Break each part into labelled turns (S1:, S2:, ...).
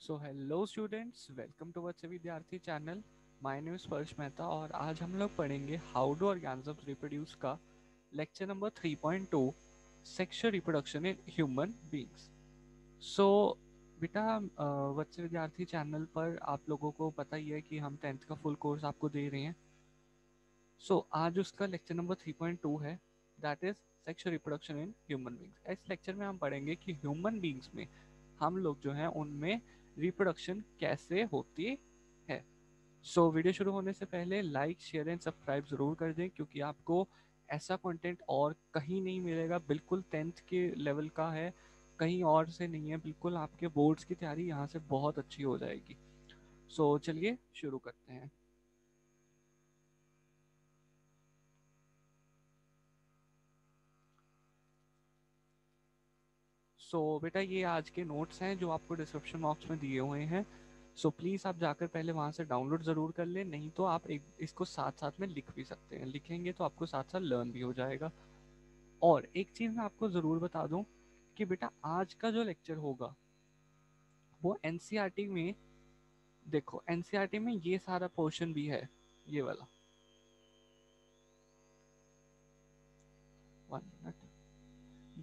S1: So hello students, welcome to Vats Vidyarthi channel. My name is Parsh Mehta और आज हम लोग पढ़ेंगे हाउ डू ऑर्गेनिजम्स रिप्रोड्यूस का lecture number 3.2, sexual reproduction in human beings. So बेटा, वत्स विद्यार्थी चैनल पर आप लोगों को पता ही है कि हम 10th का फुल कोर्स आपको दे रहे हैं। आज उसका लेक्चर नंबर 3.2 है, that is sexual reproduction in human beings. इस लेक्चर में हम पढ़ेंगे कि ह्यूमन बीइंग्स में हम लोग जो हैं उनमें रिप्रोडक्शन कैसे होती है। वीडियो शुरू होने से पहले लाइक शेयर एंड सब्सक्राइब जरूर कर दें, क्योंकि आपको ऐसा कंटेंट और कहीं नहीं मिलेगा। बिल्कुल 10th के लेवल का है, कहीं और से नहीं है। बिल्कुल आपके बोर्ड्स की तैयारी यहाँ से बहुत अच्छी हो जाएगी। चलिए शुरू करते हैं। बेटा, ये आज के नोट्स हैं जो आपको डिस्क्रिप्शन बॉक्स में दिए हुए हैं। प्लीज़ आप जाकर पहले वहाँ से डाउनलोड ज़रूर कर लें, नहीं तो आप एक इसको साथ साथ में लिख भी सकते हैं। लिखेंगे तो आपको साथ साथ लर्न भी हो जाएगा। और एक चीज़ मैं आपको ज़रूर बता दूं कि बेटा, आज का जो लेक्चर होगा वो एनसीईआरटी में, देखो एनसीईआरटी में ये सारा पोर्शन भी है, ये वाला। 1 मिनट।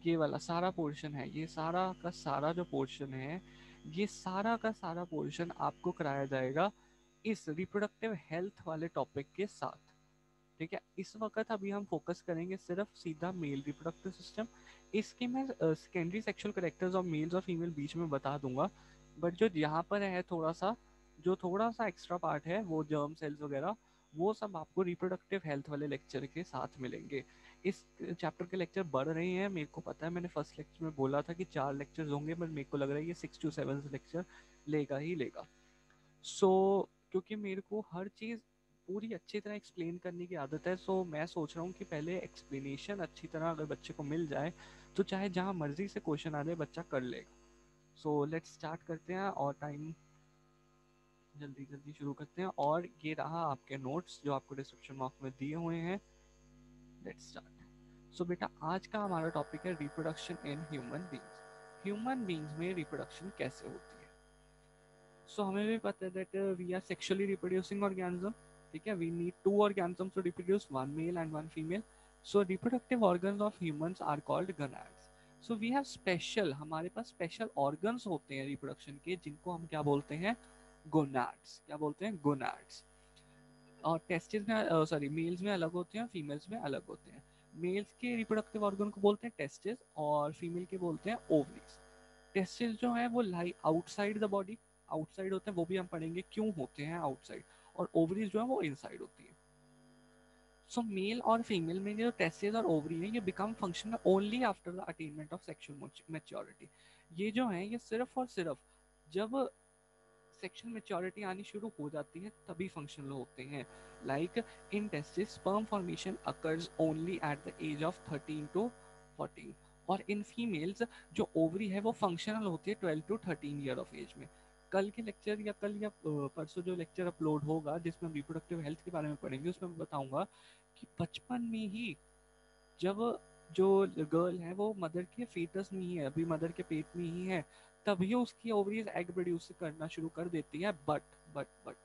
S1: ये वाला सारा पोर्शन है, ये सारा का सारा जो पोर्शन है, ये सारा का सारा पोर्शन आपको कराया जाएगा इस रिप्रोडक्टिव हेल्थ वाले टॉपिक के साथ। ठीक है, इस वक्त अभी हम फोकस करेंगे सिर्फ सीधा मेल रिप्रोडक्टिव सिस्टम। इसके मैं सेकेंडरी सेक्सुअल करेक्टर्स और मेल्स और फीमेल बीच में बता दूंगा। बट जो यहाँ पर है थोड़ा सा एक्स्ट्रा पार्ट है, वो जर्म सेल्स वगैरह, वो सब आपको रिप्रोडक्टिव हेल्थ वाले लेक्चर के साथ मिलेंगे। इस चैप्टर के लेक्चर बढ़ रहे हैं, मेरे को पता है। मैंने फर्स्ट लेक्चर में बोला था कि 4 लेक्चर्स होंगे, बट मेरे को लग रहा है ये 6 to 7 लेक्चर लेगा ही लेगा। क्योंकि मेरे को हर चीज़ पूरी अच्छी तरह एक्सप्लेन करने की आदत है, मैं सोच रहा हूँ कि पहले एक्सप्लेनेशन अच्छी तरह अगर बच्चे को मिल जाए तो चाहे जहाँ मर्जी से क्वेश्चन आ जाए बच्चा कर लेगा। लेट्स स्टार्ट करते हैं और टाइम जल्दी जल्दी शुरू करते हैं। और ये रहा आपके नोट्स जो आपको डिस्क्रिप्शन बॉक्स में दिए हुए हैं। Let's start. बेटा, आज का हमारा टॉपिक है reproduction in human beings. Human beings में रिप्रोडक्शन कैसे होती है। हमें भी पता है that we are sexually reproducing organism. ठीक है, we need two organisms to reproduce, one male and one female. Reproductive organs of humans are called gonads. We have special, हमारे पास स्पेशल ऑर्गन्स होते हैं रिप्रोडक्शन के, जिनको हम क्या बोलते हैं, गोनाड्स। क्या बोलते हैं, गोनाड्स। और टेस्टिस में, सॉरी, मेल्स में अलग होते हैं, फीमेल्स में अलग होते हैं। मेल्स के रिप्रोडक्टिव ऑर्गन को बोलते हैं टेस्टिस और फीमेल के बोलते हैं ओवरीज। टेस्टिस जो है वो लाई आउटसाइड द बॉडी, आउटसाइड होते हैं, वो भी हम पढ़ेंगे क्यों होते हैं आउटसाइड। और ओवरीज जो है वो इनसाइड होती है। मेल और फीमेल में जो टेस्टिस और ओवरी है, ये become functional only after the attainment of sexual maturity. ये जो है ये सिर्फ और सिर्फ जब सेक्सुअल मैच्योरिटी आनी शुरू हो जाती है तभी फंक्शनल होते हैं। Like in testis sperm formation occurs only at the age of 13 to 14। और इन फीमेल्स जो ओवरी है वो फंक्शनल होती है 12 to 13 ईयर ऑफ एज में। कल के लेक्चर या कल या परसों जो लेक्चर अपलोड होगा जिसमें हम रिप्रोडक्टिव हेल्थ के बारे में पढ़ेंगे, उसमें मैं बताऊंगा कि बचपन में ही, जब जो गर्ल है वो मदर के फेटस में ही है, अभी मदर के पेट में ही है, तभी उसकी ओवरीज एग प्रोड्यूस करना शुरू कर देती है। बट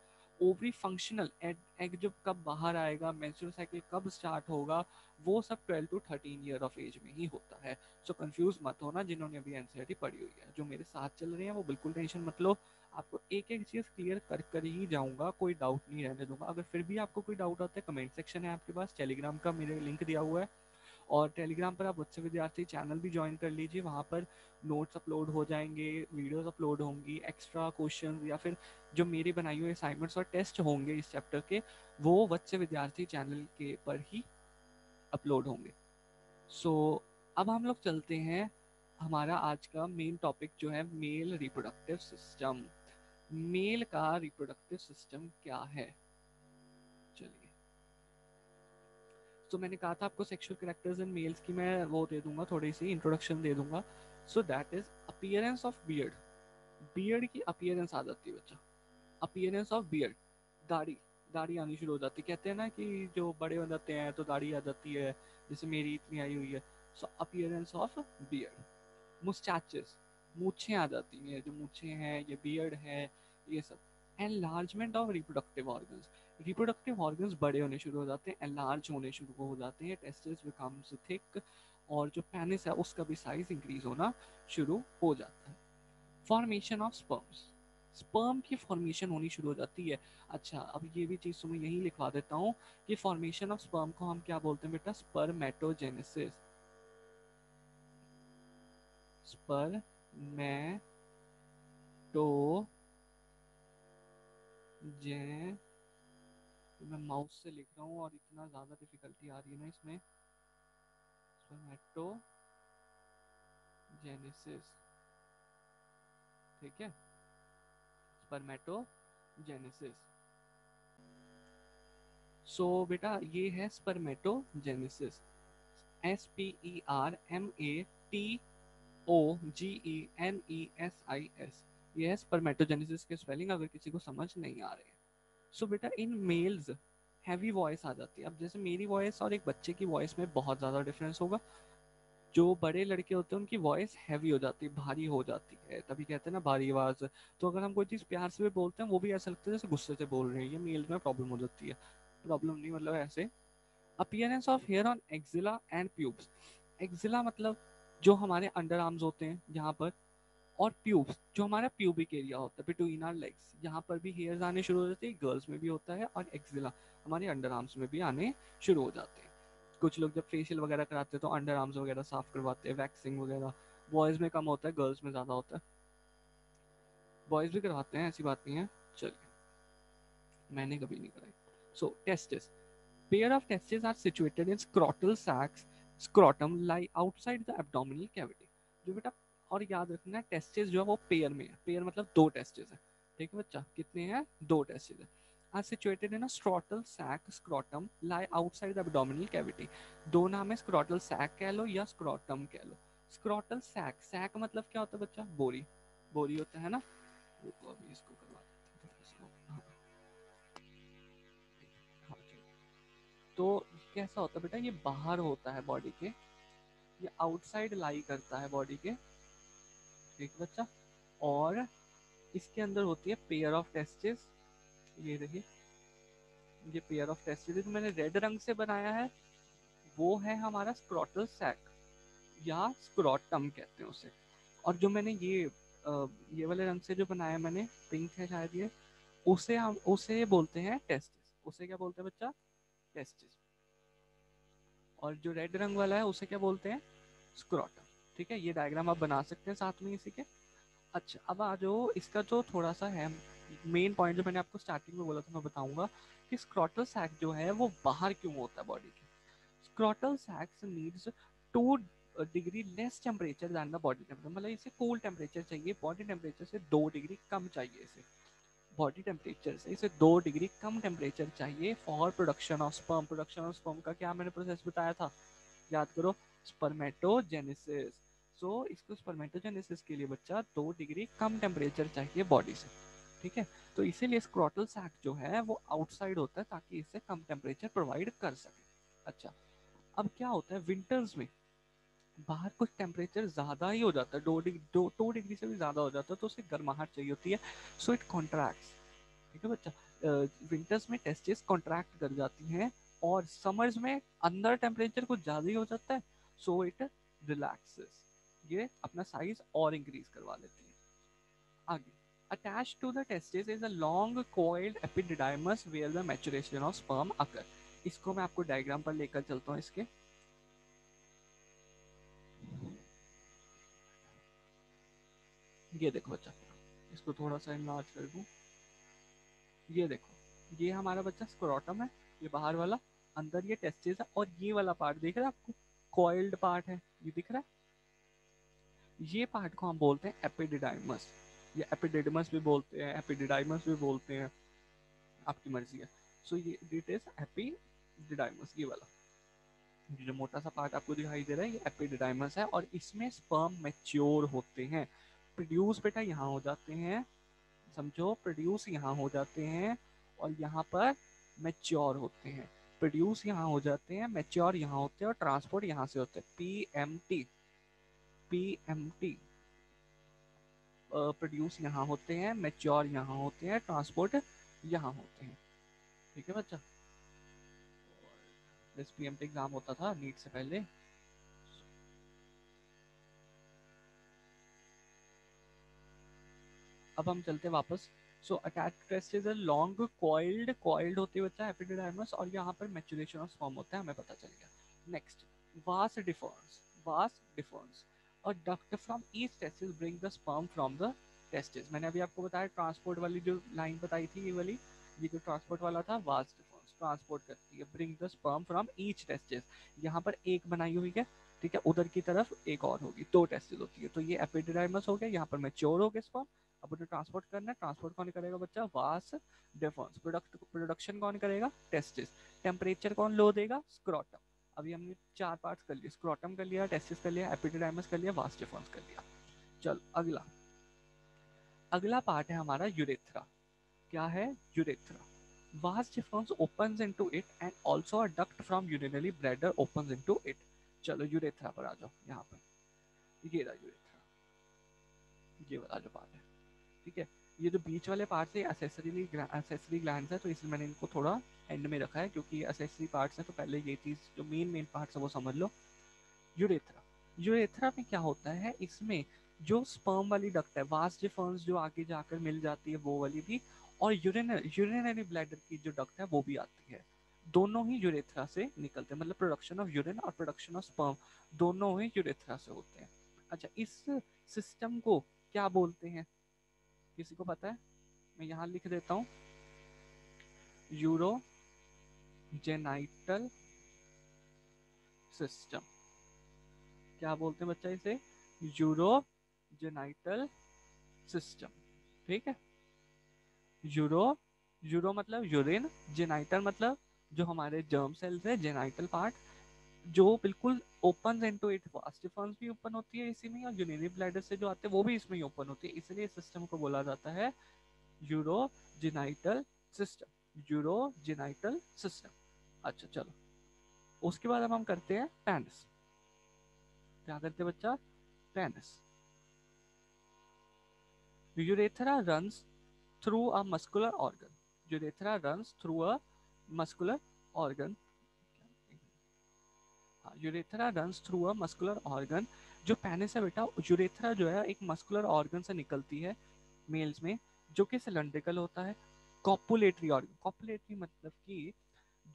S1: ओवरी फंक्शनल एग जब कब बाहर आएगा, मेंस्ट्रुअल साइकिल कब स्टार्ट होगा, वो सब 12 to 13 ईयर ऑफ एज में ही होता है। कंफ्यूज मत होना जिन्होंने अभी एनसीईआरटी पढ़ी हुई है। जो मेरे साथ चल रहे हैं वो बिल्कुल टेंशन मत लो, आपको एक एक चीज़ क्लियर कर कर ही जाऊंगा, कोई डाउट नहीं रहने दूंगा। अगर फिर भी आपको कोई डाउट आता है, कमेंट सेक्शन है आपके पास, टेलीग्राम का मेरे लिंक दिया हुआ है, और टेलीग्राम पर आप मुझसे विद्यार्थी चैनल भी ज्वाइन कर लीजिए। वहाँ पर नोट्स अपलोड हो जाएंगे, वीडियोस अपलोड होंगी, एक्स्ट्रा क्वेश्चंस या फिर जो मेरी बनाई हुई असाइनमेंट्स और टेस्ट होंगे इस चैप्टर के, वो बच्चे विद्यार्थी चैनल के पर ही अपलोड होंगे। अब हम लोग चलते हैं, हमारा आज का मेन टॉपिक जो है मेल रिप्रोडक्टिव सिस्टम। मेल का रिप्रोडक्टिव सिस्टम क्या है, चलिए। मैंने कहा था आपको सेक्सुअल कैरेक्टर्स इन मेल्स की मैं वो दे दूंगा, थोड़ी सी इंट्रोडक्शन दे दूंगा। That is appearance of beard. Beard की अपीयरेंस आ जाती है बच्चा, अपीयरेंस ऑफ बियर्ड। दाढ़ी, दाढ़ी आनी शुरू हो जाती है। कहते हैं ना कि जो बड़े हो जाते हैं तो दाढ़ी आ जाती है, जैसे मेरी इतनी आई हुई है। Appearance of beard. मुस्टैचेस, मूछें आ जाती हैं, जो मूछें हैं, ये बियर्ड है, ये सब। Enlargement of reproductive organs, reproductive organs बड़े होने शुरू हो जाते हैं, एनलार्ज होने शुरू हो जाते हैं, टेस्टिस बिकम्स थिक, और जो पेनिस है उसका भी साइज इंक्रीज होना शुरू हो जाता है। फॉर्मेशन ऑफ स्पर्म्स, स्पर्म की फॉर्मेशन होनी शुरू हो जाती है। अच्छा, अब ये भी चीज़ तुम्हें यही लिखवा देता हूँ कि फॉर्मेशन ऑफ स्पर्म को हम क्या बोलते हैं बेटा, स्पर्मेटोजेनेसिस। स्पर्मेटोजे, मैं माउस से लिख रहा हूँ और इतना ज़्यादा डिफिकल्टी आ रही है ना इसमें, स्पर्मेटोजेनेसिस, ठीक है, स्पर्मेटोजेनेसिस। सो बेटा ये है स्पर्मेटोजेनेसिस, SPERMATOGENESIS, ये है स्पर्मेटोजेनेसिस के स्पेलिंग, अगर किसी को समझ नहीं आ रहे हैं। सो बेटा इन मेल्स हैवी वॉइस आ जाती है। अब जैसे मेरी वॉइस और एक बच्चे की वॉइस में बहुत ज़्यादा डिफरेंस होगा। जो बड़े लड़के होते हैं उनकी वॉइस हैवी हो जाती है, भारी हो जाती है, तभी कहते हैं ना भारी आवाज़। तो अगर हम कोई चीज़ प्यार से भी बोलते हैं वो भी ऐसा लगता है जैसे गुस्से से बोल रहे हैं, ये मेल्स में प्रॉब्लम हो जाती है। प्रॉब्लम नहीं मतलब ऐसे। Appearance of hair on axilla and pubes, axilla मतलब जो हमारे अंडर आर्म्स होते हैं यहाँ पर, और प्यूब्स जो हमारा प्यूबिक एरिया होता है बिटवीन आर लेग्स, यहाँ पर भी हेयर्स आने शुरू हो जाते हैं, गर्ल्स में भी होता है, और एक्जिला हमारे अंडर आर्म्स में भी आने शुरू हो जाते हैं। कुछ लोग जब फेशियल वगैरह कराते हैं तो अंडर आर्म्स वगैरह साफ करवाते हैं, वैक्सिंग वगैरह। बॉयज़ में कम होता है, गर्ल्स में ज़्यादा होता है। बॉयज़ भी करवाते हैं, ऐसी बात नहीं है। चलिए, मैंने कभी नहीं कराई। सो testis, pair of testes are situated in scrotal sacs, scrotum lie outside the abdominal cavity। जो बेटा, और याद रखना टेस्टिस जो है वो पेयर में है, पेयर मतलब दो टेस्टिस है, ठीक है बच्चा, कितने हैं, दो टेस्टिस है। are situated in a scrotal sac, scrotum lie outside the abdominal cavity। दो नाम है, scrotal sac कह लो या scrotum कह लो। scrotal sac, sac मतलब क्या होता है बच्चा, बोरी, बोरी होता है ना। रुको अभी इसको करवा देते हैं इसको, हाँ हाँ चलो। तो कैसा होता है बेटा, ये बाहर होता है बॉडी के, ये आउटसाइड लाई करता है बॉडी के, ठीक है बच्चा। और इसके अंदर होती है पेयर ऑफ टेस्टिस, ये देखिए, ये पेयर ऑफ टेस्टिस जो मैंने रेड रंग से बनाया है वो है हमारा स्क्रोटल सैक या स्क्रोटम कहते हैं उसे। और जो मैंने ये वाले रंग से जो बनाया मैंने, पिंक है शायद ये, उसे बोलते हैं टेस्टिस। उसे क्या बोलते हैं बच्चा, टेस्टिस। और जो रेड रंग वाला है उसे क्या बोलते हैं, स्क्रोटम। ठीक है, ये डायग्राम आप बना सकते हैं साथ में इसी के। अच्छा, अब आ जाओ, इसका जो थोड़ा सा है मेन पॉइंट जो मैंने आपको स्टार्टिंग में बोला था, मैं बताऊंगा कि स्क्रोटल सैक जो है वो बाहर क्यों होता है बॉडी के। Scrotal sacs needs 2 degree less temperature than the body temperature, मतलब इसे कूल टेम्परेचर चाहिए, बॉडी टेम्परेचर से 2 डिग्री कम चाहिए इसे। बॉडी टेम्परेचर से इसे 2 डिग्री कम टेम्परेचर चाहिए for production of sperm. Production of sperm का क्या मैंने प्रोसेस बताया था, याद करो, स्पर्मेटोजेनेसिस। सो इसको स्पर्मेटोजेनेसिस के लिए बच्चा 2 डिग्री कम टेम्परेचर चाहिए बॉडी से, ठीक है। तो इसीलिए स्क्रोटल सैक जो है वो आउटसाइड होता है ताकि इसे कम टेम्परेचर प्रोवाइड कर सके। अच्छा, अब क्या होता है विंटर्स में बाहर कुछ टेम्परेचर ज़्यादा ही हो जाता है, 2 डिग्री, 2 डिग्री से भी ज़्यादा हो जाता है, तो उसे गर्माहट चाहिए होती है। सो इट कॉन्ट्रैक्ट्स, ठीक है बच्चा। विंटर्स में टेस्टिस कॉन्ट्रैक्ट कर जाती हैं, और समर्स में अंदर टेम्परेचर कुछ ज़्यादा ही हो जाता है, सो इट रिलैक्सेस, ये अपना साइज और इंक्रीज करवा लेती है। आगे, attached to the testis is a long coiled epididymis where the maturation of sperm occur। इसको मैं आपको डायग्राम पर लेकर चलता हूँ इसके। ये देखो बच्चा, इसको थोड़ा सा इनलार्ज कर दूँ, ये देखो, ये हमारा बच्चा स्क्रोटम है, ये बाहर वाला, अंदर ये टेस्टिस है, और ये वाला पार्ट दिख रहा है आपको, कॉइल्ड पार्ट है, ये दिख रहा है, ये पार्ट को हम बोलते हैं एपिडिडाइमस। ये एपिडिडमस भी बोलते हैं, एपिडिडाइमस भी बोलते हैं, आपकी मर्जी है। सो ये इट इज एपिडिडाइमस, ये वाला जो मोटा सा पार्ट आपको दिखाई दे रहा है ये एपिडिडाइमस है, और इसमें स्पर्म मैच्योर होते हैं, प्रोड्यूस बेटा यहाँ हो जाते हैं, समझो, प्रोड्यूस यहाँ हो जाते हैं, और यहाँ पर मैच्योर होते हैं। प्रोड्यूस यहाँ हो जाते हैं, मैच्योर यहाँ होते हैं, और ट्रांसपोर्ट यहाँ से होते हैं, PMT, PMT, प्रोड्यूस यहाँ होते हैं, मैच्योर यहाँ होते हैं, ट्रांसपोर्ट यहाँ होते हैं। ठीक है बच्चा, दिस पीएमटी एग्जाम होता था नीट से पहले। अब हम चलते वापस। So attached testis long coiled, coiled होती है बच्चा एपिडिडाइमस, और यहाँ पर मैच्योरेशन ऑफ स्पर्म होता है, हमें पता चल गया। Next, vas deferens, vas deferens, और duct from each testis bring the sperm from the testis. मैंने अभी आपको बताया ट्रांसपोर्ट वाली जो लाइन बताई थी, ये वाली, ये जो ट्रांसपोर्ट वाला था, वास डिफरेंस ट्रांसपोर्ट करती है, bring the sperm from each testis. यहाँ पर एक बनाई हुई है, ठीक है, उधर की तरफ एक और होगी, दो टेस्टिस होती है। तो ये एपिडिडाइमस हो गया, यहाँ पर मैच्योर हो गया स्पर्म। अब उन्हें ट्रांसपोर्ट करना है, ट्रांसपोर्ट कौन करेगा बच्चा, वास डिफरेंस। प्रोडक्शन कौन करेगा, टेस्टिस। टेम्परेचर कौन लो देगा, स्क्रोटम। अभी हमने 4 पार्ट्स कर लिए, स्क्रोटम कर लिया, टेस्टिस कर लिया, एपिडिडाइमस कर लिया, वास डिफरेंस कर लिया। चल अगला, अगला पार्ट है हमारा यूरेथ्रा। क्या है, urethra. Vas deferens opens into it and also a duct from urinary bladder opens into it। चलो यूरेथ्रा पर आ जाओ, यहाँ पर ये रहा यूरेथ्रा, ये वाला जो पार्ट है, ठीक है। ये जो बीच वाले पार्ट है असेसरी ग्लैंड्स है, तो इसलिए मैंने इनको थोड़ा एंड में रखा है, क्योंकि असेसरी पार्ट्स है, तो पहले ये चीज़ जो मेन पार्ट्स है वो समझ लो। यूरेथ्रा, यूरेथ्रा में क्या होता है, इसमें जो स्पर्म वाली डक्ट है, वास डिफरेंस जो आगे जाकर मिल जाती है वो वाली भी, और यूरिनरी ब्लैडर की जो डक्ट है वो भी आती है। दोनों ही यूरेथ्रा से निकलते हैं, मतलब प्रोडक्शन ऑफ यूरिन और प्रोडक्शन ऑफ स्पर्म दोनों ही यूरेथ्रा से होते हैं। अच्छा, इस सिस्टम को क्या बोलते हैं, किसी को पता है? मैं यहाँ लिख देता हूँ, यूरोजेनाइटल सिस्टम। क्या बोलते हैं बच्चा इसे, यूरोजेनाइटल सिस्टम। ठीक है, यूरो, यूरो मतलब यूरिन, जेनाइटल मतलब जो हमारे जर्म सेल्स है, जेनाइटल पार्ट जो बिल्कुल ओपन इनटू इट, वास्टिफर्स भी ओपन होती है इसी में, और यूरिनरी ब्लैडर से जो आते हैं वो भी इसमें ही ओपन होती है, इसलिए सिस्टम को बोला जाता है यूरोजेनाइटल सिस्टम, यूरोजेनाइटल सिस्टम। अच्छा चलो, उसके बाद अब हम करते हैं पेनिस। क्या करते हैं बच्चा, penis. Urethra runs through a muscular organ। urethra runs through a muscular organ। हाँ, urethra runs through a muscular organ. जो पेनिस है बेटा, यूरेथ्रा जो है एक मस्कुलर ऑर्गन से निकलती है मेल्स में, जो कि सिलेंड्रिकल होता है। कॉपुलेटरी ऑर्गन, कॉपुलेटरी मतलब कि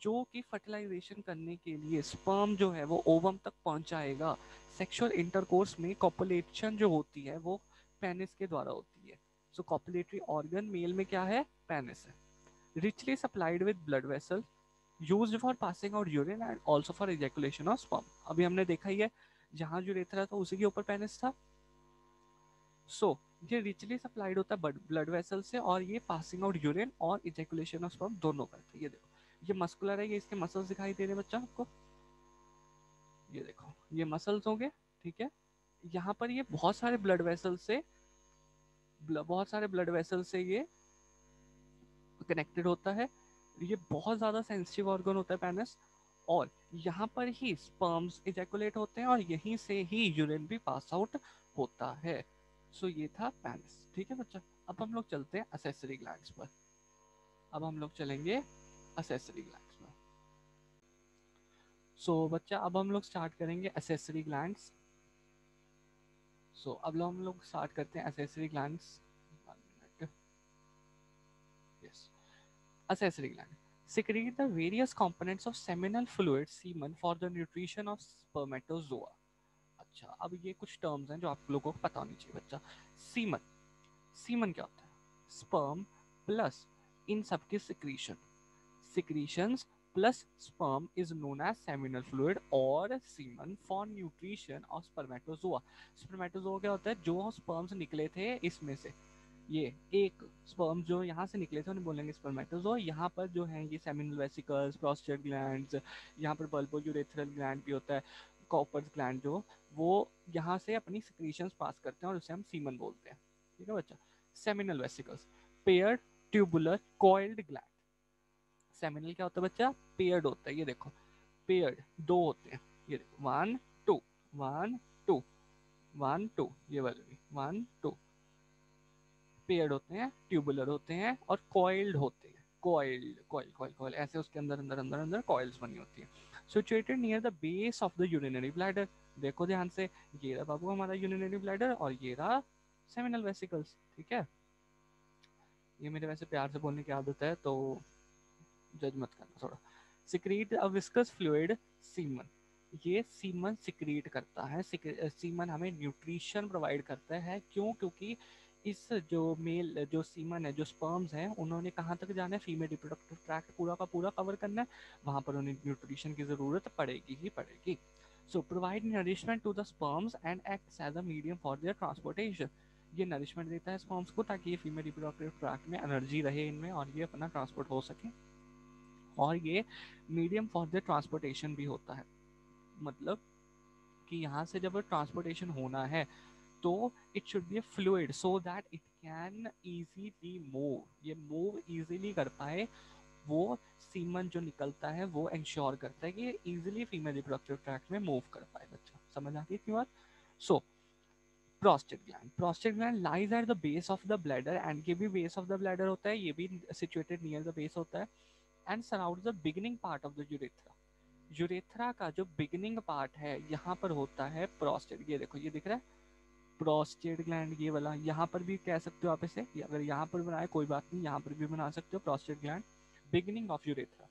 S1: जो कि फर्टिलाइजेशन करने के लिए स्पर्म जो है वो ओवम तक पहुंचाएगा। सेक्सुअल इंटरकोर्स में कॉपुलेशन जो होती है वो पेनिस के द्वारा होती है। सो कॉपुलेटरी ऑर्गन मेल में क्या है, पेनिस है। richly supplied with blood vessel used for passing out urine and also for ejaculation of sperm। अभी हमने देखा ही है, जहां यूरेथ्रा था उसी के ऊपर पेनिस था। सो ये रिचली सप्लाइड होता है ब्लड वेसल से, और ये पासिंग आउट यूरिन और इजेकुलेशन ऑफ स्पर्म दोनों करते हैं। ये देखो, ये मस्कुलर है, ये इसके मसल्स दिखाई दे रहे हैं बच्चा आपको, ये देखो ये मसल्स होंगे, ठीक है। यहाँ पर ये बहुत सारे ब्लड वेसल से ये कनेक्टेड होता है। ये बहुत ज़्यादा सेंसिटिव ऑर्गन होता है पेनिस, और यहाँ पर ही स्पर्म्स इजैकुलेट होते हैं और यहीं से ही यूरिन भी पास आउट होता है। सो ये था पेनिस, ठीक है बच्चा। अब हम लोग चलते हैं असेसरी ग्लैंड्स पर। अब हम लोग चलेंगे असेसरी ग्लैंड्स पर। सो बच्चा, अब हम लोग स्टार्ट करेंगे असेसरी ग्लैंड्स। सो अब हम लोग स्टार्ट करते हैं accessory glands. Yes, accessory gland secrete the various components of seminal fluid semen for the nutrition of spermatozoa। अच्छा, अब ये कुछ टर्म्स हैं जो आप लोगों को पता होनी चाहिए बच्चा। सीमन, सीमन क्या होता है, स्पर्म प्लस इन सबके secretion, secretions plus sperm is known as seminal fluid और semen for nutrition of spermatozoa. Spermatozoa क्या होता है, जो स्पर्म्स निकले थे इसमें से, ये एक स्पर्म जो यहाँ से निकले थे उन्हें बोलेंगे स्पर्मेटोजोआ। यहाँ पर जो है ये सेमिनल वेसिकल्स, प्रोस्टेट ग्लैंड्स, यहाँ पर बल्बोयूरेथ्रल ग्लैंड भी होता है, कॉपर्स ग्लैंड जो, वो यहाँ से अपनी सिक्रीशंस पास करते हैं और उसे हम सीमन बोलते हैं, ठीक है बच्चा। Seminal vesicles, paired tubular coiled gland. Seminal क्या होता है बच्चा, पेयर्ड होता है, ये देखो पेयर्ड दो होते हैं, ये देखो 1 2 1 2 1 2, ये वाले भी 1 2, पेयर्ड होते हैं, ट्यूबुलर होते हैं और कॉइल्ड होते हैं। कॉइल्ड, कॉइल कॉइल कॉइल ऐसे उसके अंदर अंदर अंदर अंदर कॉइल्स बनी होती है। Situated near the base of the urinary bladder. देखो ध्यान से, ये रहा बाबू हमारा यूरिनरी ब्लैडर और ये रहा सेमिनल वेसिकल्स। ठीक है, ये मेरे वैसे प्यार से बोलने की आदत है तो जज मत करना थोड़ा। सिक्रीट अ विस्कस फ्लूइड, सीमन। ये सीमन सिक्रीट करता है। सीमन हमें न्यूट्रिशन प्रोवाइड करता है। क्यों? क्योंकि इस जो मेल जो सीमन है, जो स्पर्म्स हैं, उन्होंने कहाँ तक जाना है? फीमेल रिप्रोडक्टिव ट्रैक्ट पूरा का पूरा कवर करना है। वहाँ पर उन्हें न्यूट्रिशन की ज़रूरत पड़ेगी ही पड़ेगी। So provide nourishment to the sperms and acts as a medium for their transportation. ये नरिशमेंट देता है स्पर्म्स को ताकि ये फीमेल रिप्रोडक्टिव ट्रैक्ट में एनर्जी रहे इनमें और ये अपना ट्रांसपोर्ट हो सके। और ये मीडियम फॉर द ट्रांसपोर्टेशन भी होता है। मतलब कि यहाँ से जब ट्रांसपोर्टेशन होना है तो it should be A fluid so that it can easily move. ये मूव इजीली कर पाए। वो सीमन जो निकलता है वो इंश्योर करता है कि ये इजीली फीमेल रिप्रोडक्टिव ट्रैक्ट में मूव कर पाए। बच्चा समझ आ गई इतनी बात? So prostate gland lies at the base of the bladder, and ये भी बेस ऑफ द ब्लैडर होता है, ये भी सिचुएटेड नियर द बेस होता है। And surround the beginning part of the urethra. Urethra का जो बिगिनिंग पार्ट है यहाँ पर होता है प्रोस्टेट। ये देखो, ये दिख रहा है प्रोस्टेट ग्लैंड, ये वाला। यहाँ पर भी कह सकते हो आप इसे, अगर यहाँ पर बनाए कोई बात नहीं, यहाँ पर भी बना सकते हो prostate gland. Beginning of urethra.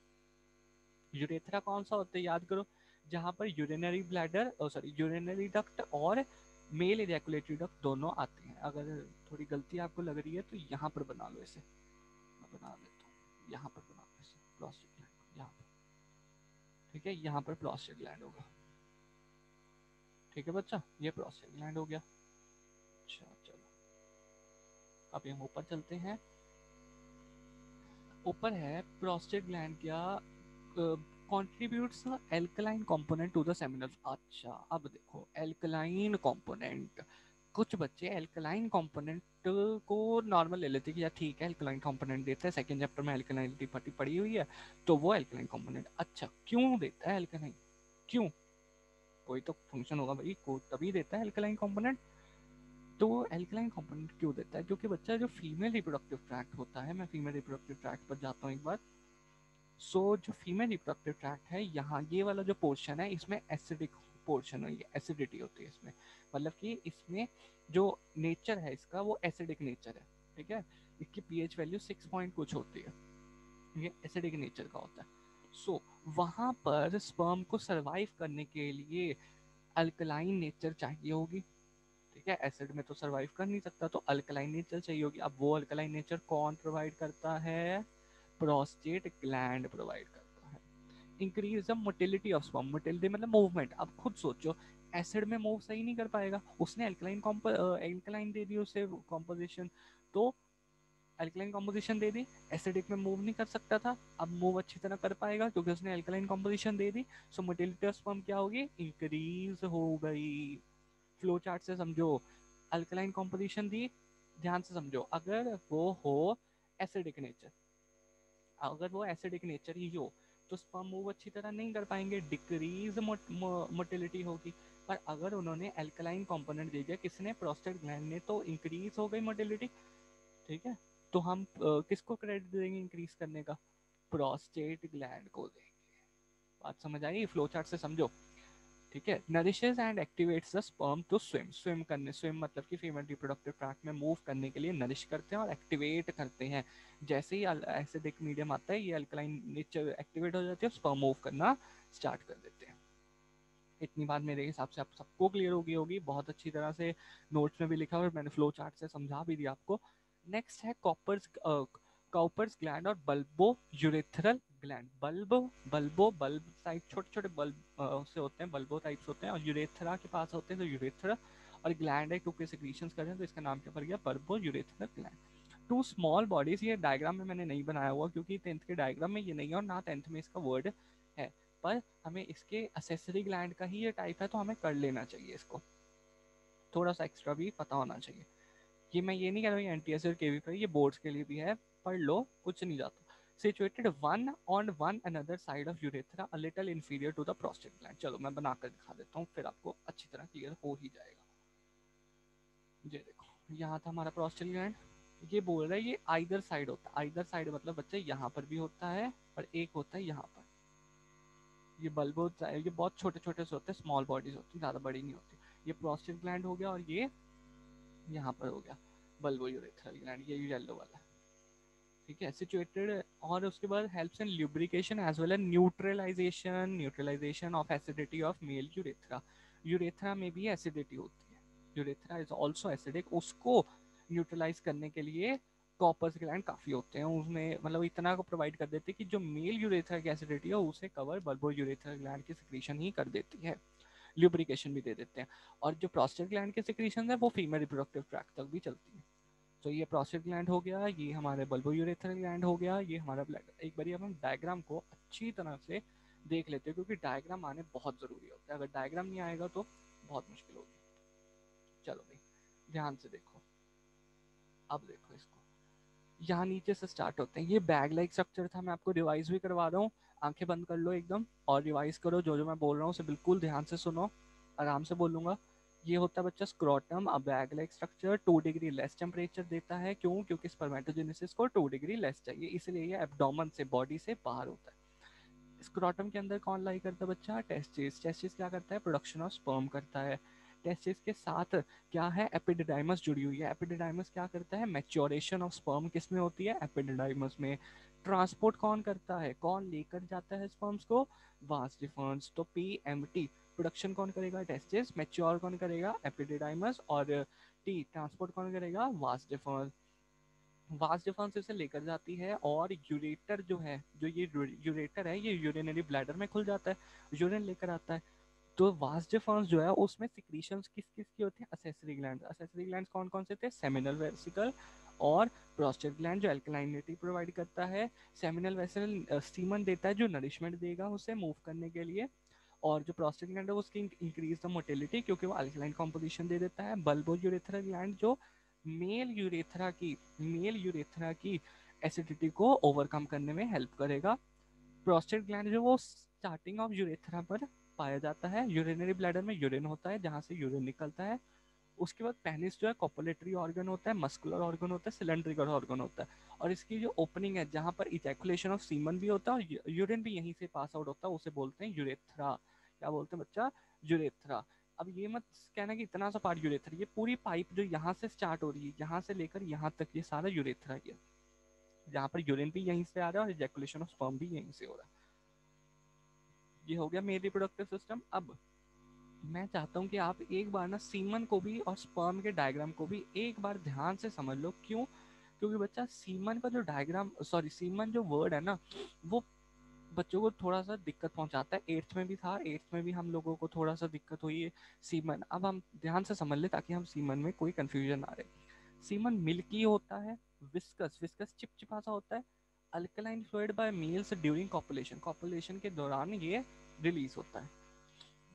S1: Urethra कौन सा होता है याद करो? जहाँ पर urinary bladder, sorry urinary duct और मेल इजैकुलेटरी डक्ट दोनों आते हैं। अगर थोड़ी गलती आपको लग रही है तो यहाँ पर बना लो इसे, मैं बना देता हूँ। यहाँ पर बना लो इसे, प्रोस्टेट ग्लैंड यहाँ पर। ठीक है, यहाँ पर प्रोस्टेट ग्लैंड होगा। ठीक है बच्चा, ये प्रोस्टेट ग्लैंड हो गया। अच्छा चलो, अब हम ऊपर चलते हैं। ऊपर है प्रोस्टेट ग्लैंड क्या contributes alkaline component to the seminal. अच्छा अब देखो, एल्कलाइन कंपोनेंट, कुछ बच्चे एल्कलाइन कंपोनेंट को नॉर्मल ले लेते हैं कि यार ठीक है एल्कलाइन कंपोनेंट देता है, सेकंड चैप्टर में एल्कलाइनिटी पड़ी हुई है तो वो एल्कलाइन कंपोनेंट। अच्छा क्यों देता है एल्कलाइन? क्यों? कोई तो फंक्शन होगा भाई, को तभी देता है एल्कलाइन कंपोनेंट। तो एल्कलाइन कंपोनेंट क्यों देता है? क्योंकि बच्चा जो फीमेल रिप्रोडक्टिव ट्रैक्ट होता है, मैं फीमेल रिप्रोडक्टिव ट्रैक्ट पर जाता हूँ एक बार। जो फीमेल रिप्रोडक्टिव ट्रैक्ट है, यहाँ ये वाला जो पोर्शन है इसमें एसिडिक पोर्शन है, एसिडिटी होती है इसमें। मतलब कि इसमें जो नेचर है इसका वो एसिडिक नेचर है। ठीक है, इसकी पीएच वैल्यू 6 पॉइंट कुछ होती है, ये एसिडिक नेचर का होता है। वहाँ पर स्पर्म को सरवाइव करने के लिए अल्कलाइन नेचर चाहिए होगी। ठीक है, एसिड में तो सरवाइव कर नहीं सकता, तो अल्कलाइन नेचर चाहिए होगी। अब वो अल्कलाइन नेचर कौन प्रोवाइड करता है? प्रोस्टेट ग्लैंड प्रोवाइड करता है। Increase the motility of sperm. Motility मतलब मूवमेंट। अब खुद सोचो, एसिड में मूव सही नहीं कर पाएगा, उसने एल्कलाइन दे दी उसे कॉम्पोजिशन, तो एल्कलाइन कॉम्पोजिशन दे दी, एसिडिक में मूव नहीं कर सकता था, अब मूव अच्छी तरह कर पाएगा क्योंकि उसने alkaline composition they the. So motility of sperm क्या होगी? इंक्रीज हो गई। फ्लो चार्ट से समझो, अल्कलाइन कॉम्पोजिशन दी, ध्यान से समझो, अगर वो हो एसिडिक नेचर, अगर वो एसिडिक नेचर ही हो तो स्पर्म मूव अच्छी तरह नहीं कर पाएंगे, डिक्रीज मोटिलिटी होगी। पर अगर उन्होंने एल्कलाइन कंपोनेंट दे दिया, किसने? प्रोस्टेट ग्लैंड ने, तो इंक्रीज हो गई मोटिलिटी। ठीक है, तो हम किसको क्रेडिट देंगे इंक्रीज करने का? प्रोस्टेट ग्लैंड को देंगे। बात समझ आई? फ्लो चार्ट से समझो। ठीक है, nourishes and activates the sperm to swim. Swim करने, स्विम मतलब कि फीमेल रिप्रोडक्टिव ट्रैक्ट में मूव करने के लिए नरिश करते हैं और एक्टिवेट करते हैं। जैसे ही एसिडिक मीडियम आता है, ये अल्कलाइन नेचर एक्टिवेट हो जाती है, स्पर्म मूव करना स्टार्ट कर देते हैं। इतनी बात मेरे हिसाब से आप सबको क्लियर हो गई होगी, बहुत अच्छी तरह से नोट्स में भी लिखा और मैंने फ्लो चार्ट से समझा भी दिया आपको। नेक्स्ट है कॉपर्स ग्लैंड और bulbo urethral gland. Bulb type, छोटे छोटे बल्ब से होते हैं, बल्बो टाइप्स होते हैं, और यूरेथ्रा के पास होते हैं तो यूरेथ्रा, और ग्लैंड है क्योंकि सेक्रीशंस कर रहे हैं तो इसका नाम क्या पड़ गया? Bulbourethral gland. Two small bodies, ये डायग्राम में मैंने नहीं बनाया हुआ क्योंकि 10th के डायग्राम में ये नहीं है और ना 10th में इसका वर्ड है, पर हमें इसके असेसरी ग्लैंड का ही ये टाइप है तो हमें कर लेना चाहिए इसको, थोड़ा सा एक्स्ट्रा भी पता होना चाहिए। ये मैं ये नहीं कह रहा हूँ एनटीएस और केवी पर, ये बोर्ड्स के लिए भी है, पढ़ लो कुछ नहीं जाता। Situated one on one another side of urethra a little inferior to the prostate gland. चलो मैं बनाकर दिखा देता हूँ, फिर आपको अच्छी तरह क्लियर हो ही जाएगा। ये देखो, यहाँ था हमारा प्रोस्टेट ग्लैंड, ये बोल रहा है ये आइदर साइड होता है, आइदर साइड मतलब बच्चा यहाँ पर भी होता है और एक होता है यहाँ पर। ये बल्बो, ये बहुत छोटे छोटे से होते हैं, स्मॉल बॉडीज होती है, ज़्यादा बड़ी नहीं होती। ये प्रोस्टेट ग्लैंड हो गया और ये यहाँ पर हो गया बल्बो यूरेथ्रल ग्लैंड, ये येलो वाला, ठीक है, सिचुएटेड। और उसके बाद helps in lubrication as well as neutralization of acidity of male urethra. Urethra में भी एसिडिटी होती है, यूरेथ्रा इज ऑल्सो एसिडिक, उसको न्यूट्रलाइज करने के लिए कॉपर्स ग्लैंड काफ़ी होते हैं उसमें, मतलब इतना को प्रोवाइड कर देते हैं कि जो मेल यूरेथ्रा की एसिडिटी है उसे कवर बल्बो यूरेथ्रा ग्लैंड की सिक्रीशन ही कर देती है, ल्यूब्रिकेशन भी दे देते हैं। और जो प्रोस्टेट ग्लैंड की सिक्रीशन है वो फीमेल रिप्रोडक्टिव ट्रैक्ट तक भी चलती है। तो ये प्रोस्टेट ग्लैंड हो गया, ये हमारे बल्बोयूरेथ्रल ग्लैंड हो गया, ये हमारा ब्लैडर। एक बार हम डायग्राम को अच्छी तरह से देख लेते हैं क्योंकि डायग्राम आने बहुत ज़रूरी होता है, अगर डायग्राम नहीं आएगा तो बहुत मुश्किल होगी। चलो भाई ध्यान से देखो, अब देखो इसको, यहाँ नीचे से स्टार्ट होते हैं, ये बैग लाइक स्ट्रक्चर था, मैं आपको रिवाइज भी करवा रहा हूँ। आंखें बंद कर लो एकदम और रिवाइज करो, जो जो मैं बोल रहा हूँ उसे बिल्कुल ध्यान से सुनो, आराम से बोलूंगा। ये होता है बच्चा स्क्रोटम, अ bag like structure, 2 degree less temperature देता है, क्यों? क्योंकि स्पर्मेटोजेनेसिस को 2 डिग्री लेस चाहिए, इसलिए ये एब्डोमेन से, बॉडी से बाहर होता है। स्क्रोटम के अंदर कौन लाई करता है बच्चा? टेस्टिस। टेस्टिस क्या करता है? प्रोडक्शन ऑफ स्पर्म करता है। टेस्टिस के साथ क्या है? एपिडिडाइमस जुड़ी हुई है। एपिडिडाइमस क्या करता है? मैच्योरेशन ऑफ स्पर्म किस में होती है? एपिडिडाइमस में। ट्रांसपोर्ट कौन करता है? कौन लेकर जाता है स्पर्म्स को? Vas deferens. तो पीएमटी प्रोडक्शन कौन करेगा? टेस्टिस। मैच्योर कौन करेगा? एपिडिडाइमस। और टी ट्रांसपोर्ट कौन करेगा? Vas deferens. वास्ट डिफरेंस इसे लेकर जाती है और यूरेटर जो है, जो ये यूरेटर है ये यूरिनरी ब्लैडर में खुल जाता है, यूरिन लेकर आता है। तो वास्ट डिफरेंस जो है उसमें सिक्रीशंस किस किस की होती है? Accessory gland. असेसरी ग्लैंड कौन कौन से थे? सेमिनल वेसिकल और प्रोस्टेट ग्लैंड जो अल्कलाइनिटी प्रोवाइड करता है। सेमिनल वेसिकल सीमन देता है जो नरिशमेंट देगा उसे मूव करने के लिए, और जो प्रोस्टेट ग्लैंड है उसकी इंक्रीज द मोटिलिटी क्योंकि वो अल्कलाइन कॉम्पोजिशन दे देता है। बल्बो यूरेथ्रल ग्लैंड जो मेल यूरेथ्रा की एसिडिटी को ओवरकम करने में हेल्प करेगा। प्रोस्टेट ग्लैंड जो वो स्टार्टिंग ऑफ यूरेथ्रा पर पाया जाता है, यूरिनरी ब्लैडर में यूरिन होता है जहाँ से यूरिन निकलता है। उसके बाद पेनिस जो है कॉपुलेटरी ऑर्गन होता है, मस्कुलर ऑर्गन होता है, सिलेंड्रिकल ऑर्गन होता है, और इसकी जो ओपनिंग है जहाँ पर इजैकुलेशन ऑफ सीमन भी होता है और यूरिन भी यहीं से पास आउट होता है, उसे बोलते हैं यूरेथ्रा। क्या बोलते हैं बच्चा? यूरेथ्रा। अब ये मत कहना कि इतना सा पार्ट यूरेथ्रा, ये पूरी पाइप जो यहाँ से स्टार्ट हो रही है, यहाँ से लेकर यहाँ तक, ये सारा यूरेथ्रा ही है, जहाँ पर यूरिन भी यहीं से आ रहा है और इजैकुलेशन ऑफ स्पर्म भी यहीं से हो रहा है। ये हो गया मेल रिप्रोडक्टिव सिस्टम। अब मैं चाहता हूँ कि आप एक बार ना सीमन को भी और स्पर्म के डायग्राम को भी एक बार ध्यान से समझ लो। क्यों? क्योंकि बच्चा सीमन का जो डायग्राम, सॉरी सीमन जो वर्ड है ना, वो बच्चों को थोड़ा सा दिक्कत पहुंचाता है। एट्थ में भी था, एट्थ में भी हम लोगों को थोड़ा सा दिक्कत हुई है सीमन। अब हम ध्यान से समझ ले ताकि हम सीमन में कोई कंफ्यूजन ना रहे। सीमन मिल्की होता है, विस्कस, विस्कस चिपचिपा सा होता है, alkaline fluid by males during copulation, copulation के दौरान ये रिलीज होता है।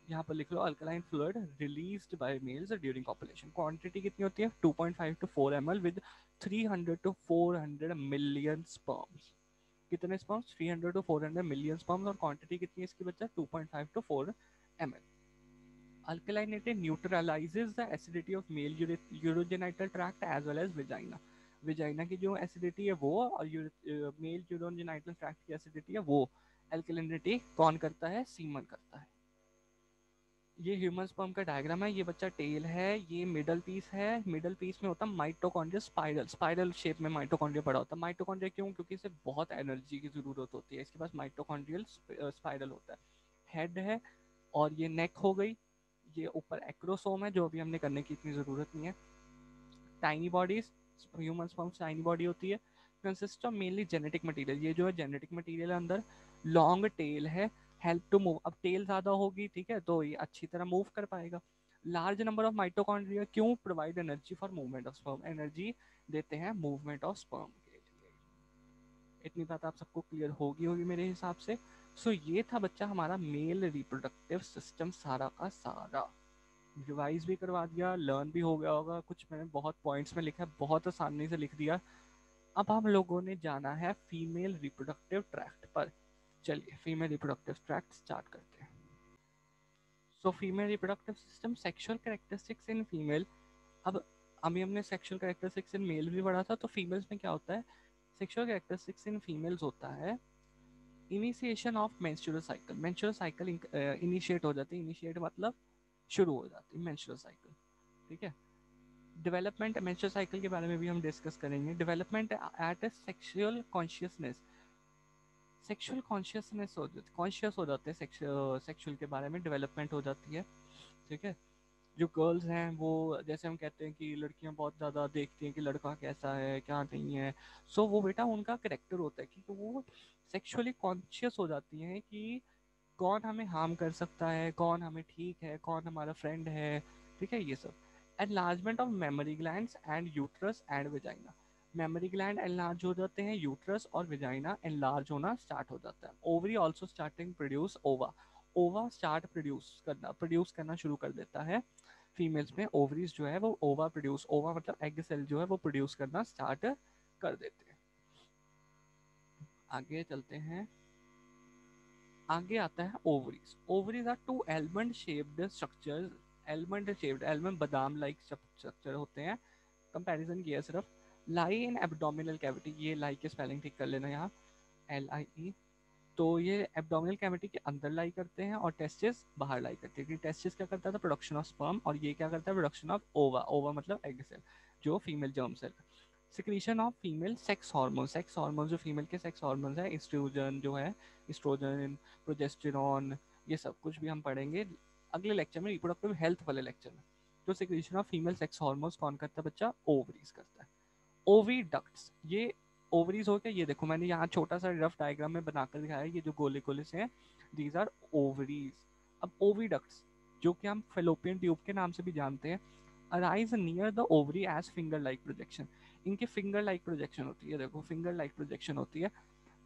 S1: यहाँ पर लिख लो alkaline fluid released by males during copulation. Quantity कितनी होती है? 2.5 to 4 ml with 300 to 400 million sperms. कितने स्पर्म्स? 300 to 400 million sperms. और क्वांटिटी कितनी है इसकी बच्चा? 2.5 to 4 ml। Alkalinity neutralizes the acidity of male urogenital tract as well as vagina। Vagina की जो एसिडिटी है वो, और मेल यूरोजेनाइटल ट्रैक्ट की एसिडिटी है वो, अल्कलिनिटी कौन करता है? सीमन करता है। ये ह्यूमन स्पर्म का डायग्राम है, ये बच्चा टेल है, ये मिडल पीस है, मिडल पीस में होता है माइटोकॉन्ड्रिया, स्पाइरल, स्पाइरल शेप में माइटोकॉन्ड्रिया पड़ा होता है। माइटोकॉन्ड्रिया क्यों? क्योंकि इसे बहुत एनर्जी की जरूरत होती है, इसके पास माइटोकॉन्ड्रियल स्पाइरल होता है। हेड है और ये नेक हो गई, ये ऊपर एक्रोसोम है जो अभी हमने करने की इतनी ज़रूरत नहीं है। Tiny bodies, human sperm tiny body होती है, consist of mainly genetic material, ये जो है जेनेटिक मटेरियल है अंदर। लॉन्ग टेल है, हेल्प टू मूव, अब टेल ज़्यादा होगी ठीक है तो ये अच्छी तरह मूव कर पाएगा। लार्ज नंबर ऑफ माइटोकॉन्ड्रिया, क्यों? Provide energy for movement of sperm, energy देते हैं मूवमेंट ऑफ स्पर्म के लिए। इतनी बात आप सबको क्लियर होगी होगी मेरे हिसाब से। सो ये था बच्चा हमारा मेल रिप्रोडक्टिव सिस्टम सारा का सारा। रिवाइज भी करवा दिया, लर्न भी हो गया होगा, कुछ मैंने बहुत पॉइंट्स में लिखा है, बहुत आसानी से लिख दिया। अब हम लोगों ने जाना है फीमेल रिप्रोडक्टिव ट्रैक्ट पर। चलिए फीमेल रिप्रोडक्टिव ट्रैक्ट स्टार्ट करते हैं। So female reproductive system, sexual characteristics in female. अब अभी हमने सेक्सुअल कैरेक्टरिस्टिक्स इन मेल भी पढ़ा था, तो फीमेल्स में क्या होता है, सेक्सुअल कैरेक्टरिस्टिक्स इन फीमेल्स होता है initiation of menstrual cycle. Menstrual cycle initiate हो जाती है, इनिशिएट मतलब शुरू हो जाती है मेंस्ट्रुअल साइकिल, ठीक है। डेवलपमेंट मेंस्ट्रुअल साइकिल के बारे में भी हम डिस्कस करेंगे। Development at sexual consciousness, sexual consciousness हो जाती, कॉन्शियस हो जाते हैं सेक्सुअल के बारे में, डेवलपमेंट हो जाती है, ठीक है। जो गर्ल्स हैं वो, जैसे हम कहते हैं कि लड़कियां बहुत ज़्यादा देखती हैं कि लड़का कैसा है क्या नहीं है, सो वो बेटा उनका करेक्टर होता है कि वो सेक्सुअली कॉन्शियस हो जाती हैं कि कौन हमें हार्म कर सकता है, कौन हमें ठीक है, कौन हमारा फ्रेंड है, ठीक है, ये सब। Enlargement of mammary glands and uterus and vagina, memory gland enlarge हो जाते हैं, यूट्रस और वेजाइना एनलार्ज होना स्टार्ट हो जाता है। ओवरी ऑल्सो स्टार्टिंग प्रोड्यूस ओवा, ओवा स्टार्ट प्रोड्यूस करना शुरू कर देता है फीमेल्स में। ओवरीज जो है वो ओवा प्रोड्यूस, ओवा मतलब एग सेल जो है वो प्रोड्यूस करना स्टार्ट कर देते हैं। आगे चलते हैं, आगे आता है ovaries. Ovaries are two almond shaped structure, almond shaped, almond बादाम लाइक स्ट्रक्चर होते हैं, कंपैरिजन किया सिर्फ। लाई इन एब्डोमिनल कैविटी, ये लाई के स्पेलिंग ठीक कर लेना यहाँ, LIE। तो ये एब्डोमिनल कैविटी के अंदर लाई करते हैं और टेस्टिस बाहर लाई करते हैं। टेस्टिस क्या करता था, प्रोडक्शन ऑफ स्पर्म, और ये क्या करता है, प्रोडक्शन ऑफ ओवा, ओवा मतलब एग सेल जो female germ cell. Secretion of female sex hormone, sex hormone जो फीमेल के सेक्स हार्मोन है, एस्ट्रोजन जो है, एस्ट्रोजन, प्रोजेस्टेरॉन, ये सब कुछ भी हम पढ़ेंगे अगले लेक्चर में, रिप्रोडक्टिव हेल्थ वाले लेक्चर में। तो secretion of female sex hormones कौन करता है बच्चा, ओवरीज करता है। ओवीडक्ट्स, ये ओवरीज हो गया, ये देखो मैंने यहाँ छोटा सा रफ डायग्राम में बनाकर दिखाया है, ये जो गोले गोले से हैं दीज आर ओवरीज। अब ओवीडक्ट्स जो कि हम फेलोपियन ट्यूब के नाम से भी जानते हैं, arise near the ovary as finger like projection, इनके फिंगर लाइक प्रोजेक्शन होती है, देखो फिंगर लाइक प्रोजेक्शन होती है।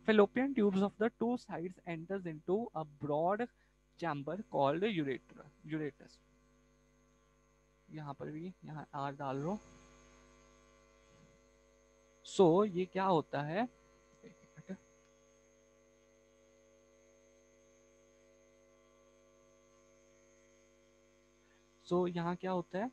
S1: Fallopian tubes of the two sides enters into a broad chamber called यूरेटस, यहाँ पर भी यहाँ आर डाल लो। सो ये क्या होता है, सो यहाँ क्या होता है,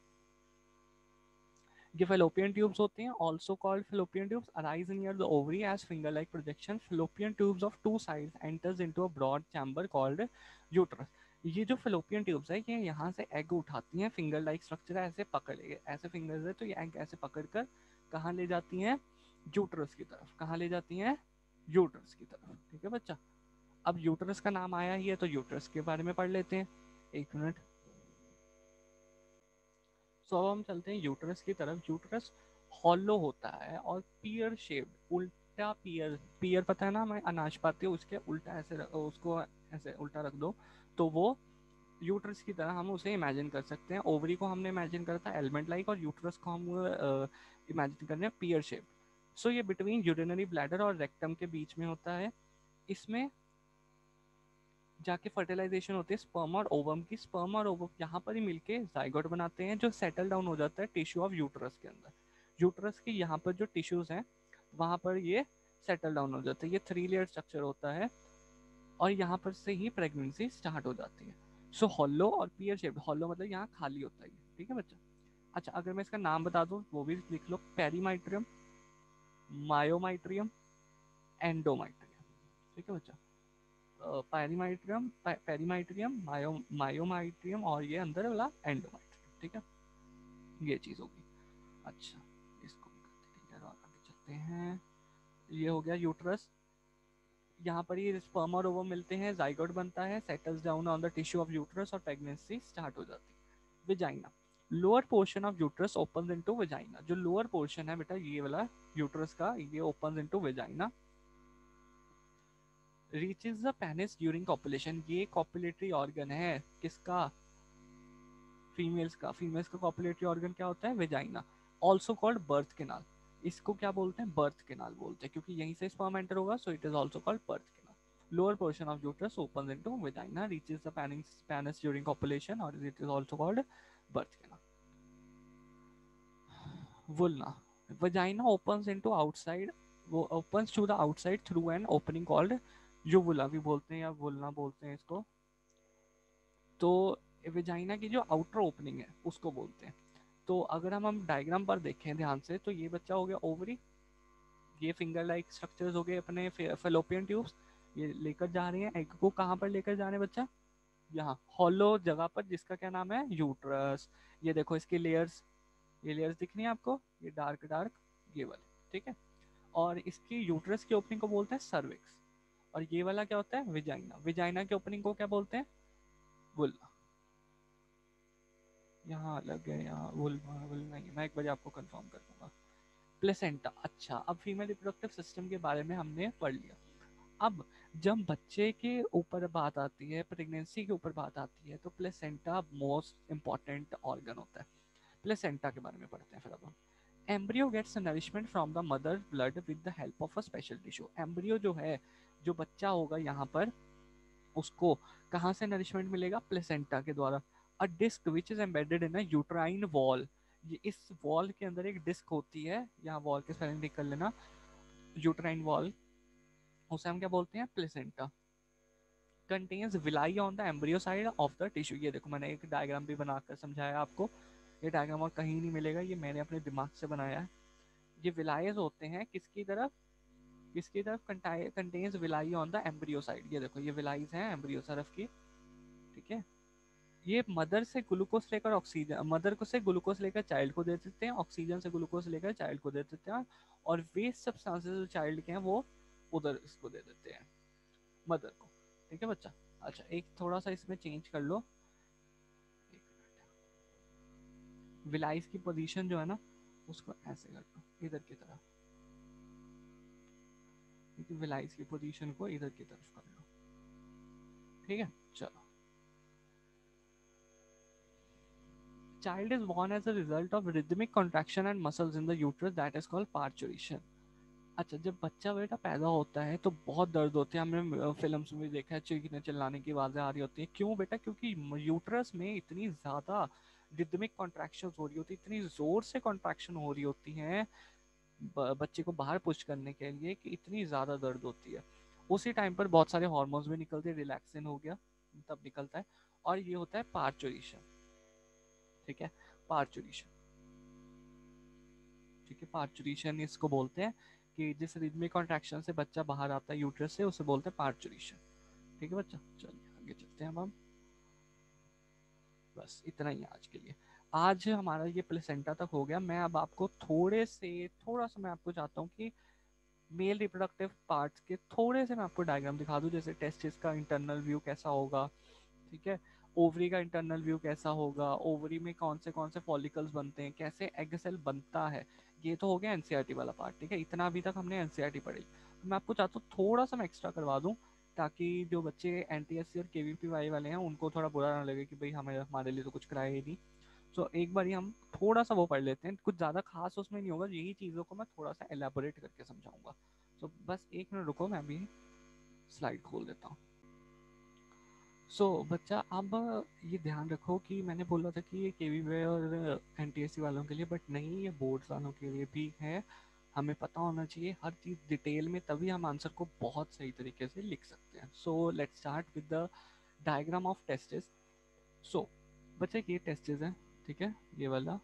S1: ये फेलोपियन ट्यूब्स होते हैं, also called fallopian tubes, arise near the ovary as finger like projection. Fallopian tubes of two sides enters into a broad chamber called uterus. ये जो फेलोपियन ट्यूब्स है ये यहाँ से एग उठाती हैं, फिंगर लाइक स्ट्रक्चर ऐसे पकड़ लेंगे, ऐसे फिंगर्स है तो ये एग ऐसे पकड़ कर कहाँ ले जाती हैं, यूट्रस की तरफ, कहाँ ले जाती हैं, यूट्रस की तरफ, ठीक है बच्चा। अब यूट्रस का नाम आया ही है तो यूट्रस के बारे में पढ़ लेते हैं, एक मिनट। सो अब हम चलते हैं यूट्रस की तरफ। यूट्रस हॉलो होता है और पियर शेप्ड, उल्टा पियर, पियर पता है ना हमें अनाशपाती, उसके उल्टा ऐसे उसको ऐसे उल्टा रख दो तो वो यूट्रस की तरह हम उसे इमेजिन कर सकते हैं। ओवरी को हमने इमेजिन करा था एलिमेंट लाइक, और यूट्रस को हम इमेजिन कर रहे हैं पियर शेप। सो ये बिटवीन यूरिनरी ब्लैडर और रेक्टम के बीच में होता है। इसमें जाके फर्टिलाइजेशन होती है स्पर्म और ओवम की, स्पर्म और ओवम यहाँ पर ही मिलके जाइगोट बनाते हैं जो सेटल डाउन हो जाता है टिश्यू ऑफ यूट्रस के अंदर। यूट्रस के यहाँ पर जो टिश्यूज हैं वहाँ पर ये सेटल डाउन हो जाता है, ये 3 लेयर स्ट्रक्चर होता है और यहाँ पर से ही प्रेगनेंसी स्टार्ट हो जाती है। सो हॉलो और पियर शेप्ड, हॉलो मतलब यहाँ खाली होता है, ठीक है बच्चा। अच्छा अगर मैं इसका नाम बता दूँ वो भी लिख लो, पेरीमाइट्रियम, मायोमाइट्रियम, एंडोमाइट्रियम, ठीक है बच्चा। पेरीमाइट्रियम, मायोमाइट्रियम और ये अंदर वाला एंडोमाइट्रियम, ठीक है, ये चीज़ होगी। अच्छा इसको भी करते क्लियर और आगे चलते हैं। ये हो गया यूट्रस, यहाँ पर ये स्पर्म और ओवम मिलते हैं, जाइगोट बनता है, settles down on the tissue of uterus और प्रेगनेंसी स्टार्ट हो जाती है। Vagina, lower portion of uterus open into vagina, जो लोअर पोर्शन है बेटा ये वाला यूट्रस का, ये open into vagina. Reaches the penis during copulation, ये कॉपुलेटरी ऑर्गन है किसका, फीमेल्स का। फीमेल्स का कॉपुलेटरी ऑर्गन क्या होता है, vagina, also called birth canal. इसको क्या बोलते हैं, बर्थ कैनाल बोलते हैं, क्योंकि यहीं से स्पर्म एंटर होगा, so it is also called birth canal. Lower portion of uterus open into vagina, reaches the penis during copulation और it is also called birth canal. Vulva, vagina opens into outside, वो opens to the outside through an opening called uvula भी बोलते हैं या वुल्ना बोलते हैं इसको। तो वेजाइना की जो आउटर ओपनिंग है उसको बोलते हैं। तो अगर हम डायग्राम पर देखें ध्यान से, तो ये बच्चा हो गया ओवरी, ये फिंगर लाइक स्ट्रक्चर्स हो गए अपने फेलोपियन ट्यूब्स, ये लेकर जा रहे हैं एग को, कहाँ पर लेकर जा रहे हैं बच्चा, यहाँ हॉलो जगह पर, जिसका क्या नाम है, यूट्रस। ये देखो इसकी लेयर्स, ये लेयर्स दिख रही है आपको, ये डार्क डार्क ये वाले, ठीक है। और इसकी यूट्रस की ओपनिंग को बोलते हैं सर्विक्स, और ये वाला क्या होता है, विजाइना। विजाइना की ओपनिंग को क्या बोलते हैं, वुल्वा। यहाँ अलग है, यहाँ वुल्वा वुल्वा नहीं है, मैं एक बार आपको कंफर्म कर दूंगा। प्लेसेंटा, अच्छा अब फीमेल रिप्रोडक्टिव सिस्टम के बारे में हमने पढ़ लिया। अब जब बच्चे के ऊपर बात आती है, प्रेगनेंसी के ऊपर बात आती है, तो प्लेसेंटा मोस्ट इंपॉर्टेंट ऑर्गन होता है। प्लेसेंटा के बारे में पढ़ते हैं फिर अब हम। Embryo gets nourishment from the mother blood with the help of a special tissue. Embryo जो है, जो बच्चा होगा यहाँ पर, उसको कहाँ से नरिशमेंट मिलेगा, प्लेसेंटा के द्वारा। A disc which is embedded in a uterine wall, ये इस वॉल के अंदर एक डिस्क होती है, यहाँ वॉल के स्पेलिंग लिख कर लेना, यूट्राइन वॉल, उसे हम क्या बोलते हैं, placenta. Contains villi on the embryo side of the tissue. ये देखो मैंने एक डायग्राम भी बनाकर समझाया आपको, ये डायग्राम और कहीं नहीं मिलेगा, ये मैंने अपने दिमाग से बनाया है। ये विलायज होते हैं किसकी तरफ, किसकी तरफ, contains villi on the embryo side. ये देखो ये विलाइज हैं एम्ब्रियो तरफ की, ठीक है। ये मदर से ग्लूकोज लेकर ऑक्सीजन, मदर को से ग्लूकोज लेकर चाइल्ड को दे देते हैं, ऑक्सीजन से ग्लूकोज लेकर चाइल्ड को दे देते हैं, और वेस्ट सब्सटेंसेस जो चाइल्ड के हैं वो उधर इसको दे देते हैं, मदर को, ठीक है बच्चा। अच्छा एक थोड़ा सा इसमें चेंज कर लो, विलाइस की पोजीशन जो है ना, उसको ऐसे कर लो इधर की तरफ, ठीक है, विलाइस की पोजीशन को इधर की तरफ कर लो, ठीक है। चलो, child is born as a result of rhythmic contraction and muscles in the uterus that is called parturition। अच्छा जब बच्चा बेटा पैदा होता है तो बहुत दर्द होते हैं, हमने फिल्म्स में भी देखा है, चीखने चिल्लाने की आवाजें आ रही होती है, क्यों बेटा, क्योंकि यूट्रस में इतनी ज्यादा रिदमिक कॉन्ट्रैक्शन हो रही होती है, इतनी जोर से कॉन्ट्रैक्शन हो रही होती है बच्चे को बाहर पुश करने के लिए, कि इतनी ज्यादा दर्द होती है। उसी टाइम पर बहुत सारे हार्मोन्स भी निकलते हैं, रिलैक्सिन हो गया तब निकलता है, और ये होता है पार्चुरेशन, ठीक है, पार्चुरेशन, ठीक है। पार्चुरेशन इसको बोलते हैं, कि जिस रिदमिक कॉन्ट्रैक्शन से बच्चा बाहर आता है यूट्रस से, उसे बोलते हैं पार्चुरेशन, ठीक है बच्चा। चलिए आगे चलते हैं अब हम, बस इतना ही है आज के लिए। आज हमारा ये प्लेसेंटा तक हो गया। मैं अब आपको थोड़ा सा मैं आपको चाहता हूँ कि मेल रिप्रोडक्टिव पार्ट्स के थोड़े से मैं आपको डायग्राम दिखा दूं, जैसे टेस्टिस का इंटरनल व्यू कैसा होगा, ठीक है, ओवरी का इंटरनल व्यू कैसा होगा, ओवरी में कौन से फॉलिकल्स बनते हैं, कैसे एग सेल बनता है। ये तो हो गया एनसीईआरटी वाला पार्ट, ठीक है, इतना अभी तक हमने एनसीईआरटी पढ़ी। तो मैं आपको चाहता हूँ थोड़ा सा मैं एक्स्ट्रा करवा दूँ, ताकि जो बच्चे एनटीएससी और केवीपीवाई वाले हैं उनको थोड़ा बुरा ना लगे कि भाई हमें हमारे लिए तो कुछ कराया ही नहीं। तो एक बार हम थोड़ा सा वो पढ़ लेते हैं, कुछ ज़्यादा खास उसमें नहीं होगा, यही चीज़ों को मैं थोड़ा सा एलेबोरेट करके समझाऊंगा। तो बस एक मिनट रुको, मैं अभी स्लाइड खोल देता हूँ। बच्चा अब ये ध्यान रखो कि मैंने बोला था कि ये केवीपी और एनटीएससी वालों के लिए, बट नहीं, ये बोर्ड्स वालों के लिए भी है। हमें पता होना चाहिए हर चीज़ डिटेल में, तभी हम आंसर को बहुत सही तरीके से लिख सकते हैं। So let's start with the diagram of testis. So बच्चे ये टेस्टिस हैं, ठीक है, ये वाला,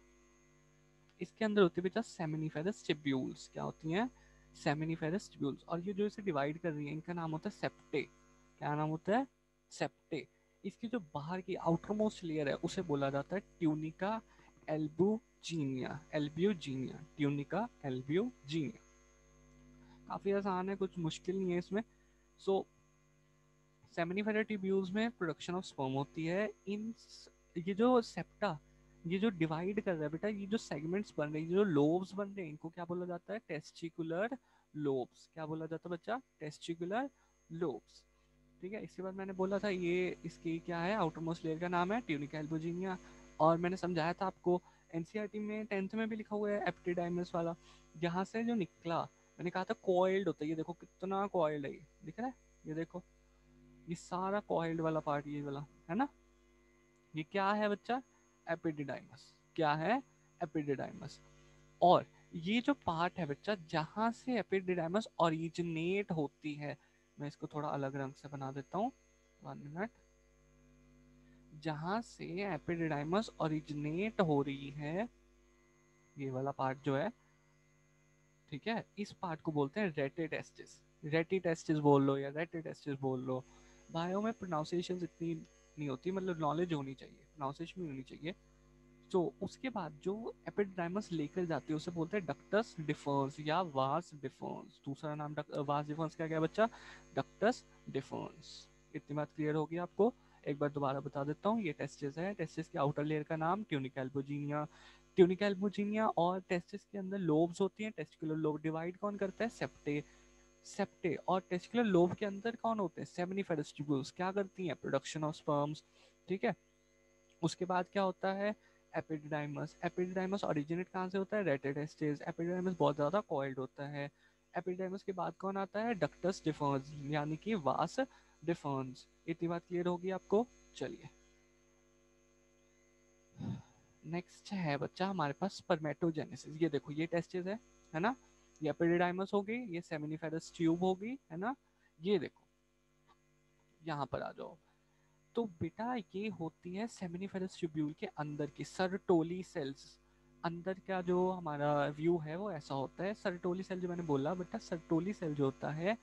S1: इसके अंदर होती है बेटा सेमिनिफेरस टिब्यूल्स। क्या होती हैं, सेमिनिफेरस टिब्यूल्स। और ये जो इसे डिवाइड कर रही है, इनका नाम होता है सेप्टे। क्या नाम होता है, सेप्टे। इसकी जो बाहर की आउटर मोस्ट लेयर है उसे बोला जाता है ट्यूनिका एल्ब्यूजीनिया, एल्ब्यूजीनिया, ट्यूनिका एल्ब्यूजीनिया। काफी आसान है, कुछ मुश्किल नहीं है इसमें। सो सेमिनिफेरस ट्यूब्यूल्स में प्रोडक्शन ऑफ स्पर्म होती है। इन ये जो सेप्टा, ये जो डिवाइड कर रहा है बेटा, ये जो सेगमेंट्स बन रहे हैं, ये जो लोब्स बन रहे हैं, इनको क्या बोला जाता है, टेस्टिकुलर लोब्स। क्या बोला जाता है बच्चा, टेस्टिकुलर लोब्स, ठीक है। इसके बाद मैंने बोला था ये इसकी क्या है, आउटर मोस्ट लेयर का नाम है ट्यूनिका एल्बुजिनिया। और मैंने समझाया था आपको, एनसीईआरटी में 10th में भी लिखा हुआ है एपिडिडाइमस वाला, यहाँ से जो निकला, मैंने कहा था कॉइल्ड होता है, ये देखो कितना कॉइल्ड है, ये दिख रहा है, ये देखो, ये सारा कॉइल्ड वाला पार्ट ये वाला है ना, ये क्या है बच्चा, एपिडिडाइमस। क्या है, एपिडिडाइमस। और ये जो पार्ट है बच्चा, जहां से एपिडिडाइमस ओरिजिनेट होती है, मैं इसको थोड़ा अलग रंग से बना देता हूँ, 1 मिनट। जहां से एपिडिडाइमस ओरिजिनेट हो रही है, ये वाला पार्ट जो है, ठीक है, इस पार्ट को बोलते हैं रेटिटेस्टिस। रेटिटेस्टिस बोल लो या रेटिटेस्टिस बोल लो, बायो में प्रोनाउंसिएशन इतनी नहीं होती, मतलब नॉलेज होनी चाहिए, प्रोनाउंसिएशन भी होनी चाहिए। तो उसके बाद जो एपिडाइमस लेकर जाती है उसे बोलते हैं डक्टस डिफर्स या वास डिफर्स। दूसरा नाम वास डिफर्स का क्या है बच्चा? Ductus differs. इतनी बात क्लियर होगी आपको? एक बार दोबारा बता देता हूँ, ये टेस्टिस है, टेस्टिस के आउटर लेयर का नाम ट्यूनिका एल्बुजिनिया। ट्यूनिका एल्बुजिनिया, और टेस्टिस के अंदर लोब्स होती हैं, टेस्टिकुलर लोब डिवाइड कौन करता है? सेप्टे। सेप्टे और टेस्टिकुलर लोब के अंदर कौन होते हैं? सेमिनिफेरस ट्यूब्यूल्स, क्या करती हैं? प्रोडक्शन ऑफ स्पर्म्स, ठीक है। उसके बाद क्या होता है? एपिडिडाइमस। एपिडिडाइमस ओरिजिनेट कहाँ से होता है? रेटिटेस्टिस। एपिडिडाइमस बहुत ज़्यादा कॉइल्ड होता है। एपिडिडाइमस के बाद कौन आता है? डक्टस डिफर्स, यानी कि वास डिफर्स। इतनी बात क्लियर होगी आपको? चलिए, नेक्स्ट है बच्चा हमारे पास स्पर्मेटोजेनेसिस। ये देखो, ये टेस्टिस है ना, ये एपिडिडाइमस हो गई, ये सेमिनिफेरस ट्यूब हो गई, है ना। ये देखो, यहाँ पर आ जाओ। तो बेटा ये होती है सेमिनिफेरस ट्यूब्यूल के अंदर की सर्टोली सेल्स। अंदर का जो हमारा व्यू है वो ऐसा होता है। सर्टोली सेल जो मैंने बोला बेटा, सर्टोली सेल जो होता है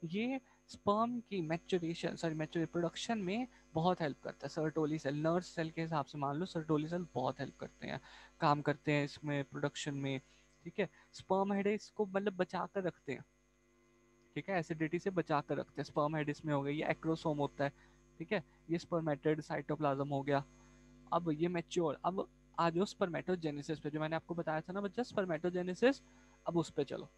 S1: ये स्पर्म की मैच्योरेशन, सॉरी मैच्योर प्रोडक्शन में बहुत हेल्प करता है। सर्टोली सेल नर्स सेल के हिसाब से मान लो, सर्टोली सेल बहुत हेल्प करते हैं, काम करते हैं इसमें प्रोडक्शन में, ठीक है। स्पर्म हेड इसको मतलब बचा कर रखते हैं, ठीक है, एसिडिटी से बचा कर रखते हैं। स्पर्म हेड इसमें हो गया, ये एक्रोसोम होता है, ठीक है। ये स्पर्मेटेड साइटोप्लाज्म हो गया। अब ये मैच्योर, अब आ जाओ स्पर्मेटोजेनेसिस पे, जो मैंने आपको बताया था ना बच्चा, स्पर्मेटोजेनेसिस। अब उस पे चलो।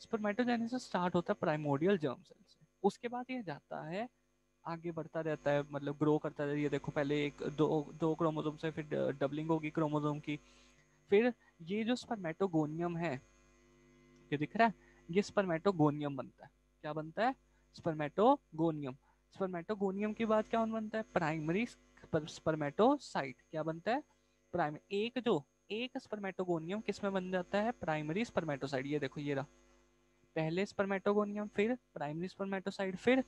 S1: स्पर्मेटोजेनेसिस स्टार्ट होता है प्राइमोर्डियल जर्म सेल से, उसके बाद ये जाता है, आगे बढ़ता रहता है, मतलब ग्रो करता है। ये देखो, पहले एक दो दो क्रोमोसोम से फिर डबलिंग होगी क्रोमोसोम की, फिर ये जो स्पर्मेटोगोनियम है, ये दिख रहा है, ये स्पर्मेटोगोनियम बनता है। क्या बनता है? स्पर्मेटोगोनियम। स्पर्मेटोगोनियम के बाद क्या बनता है? Primary spermatocyte. क्या बनता है? प्राइमरी। एक स्पर्मेटोगोनियम किस में बन जाता है? Primary spermatocyte. ये देखो, ये रहा, पहले स्पर्मेटोगोनियम, फिर प्राइमरी स्पर्मेटोसाइट, फिर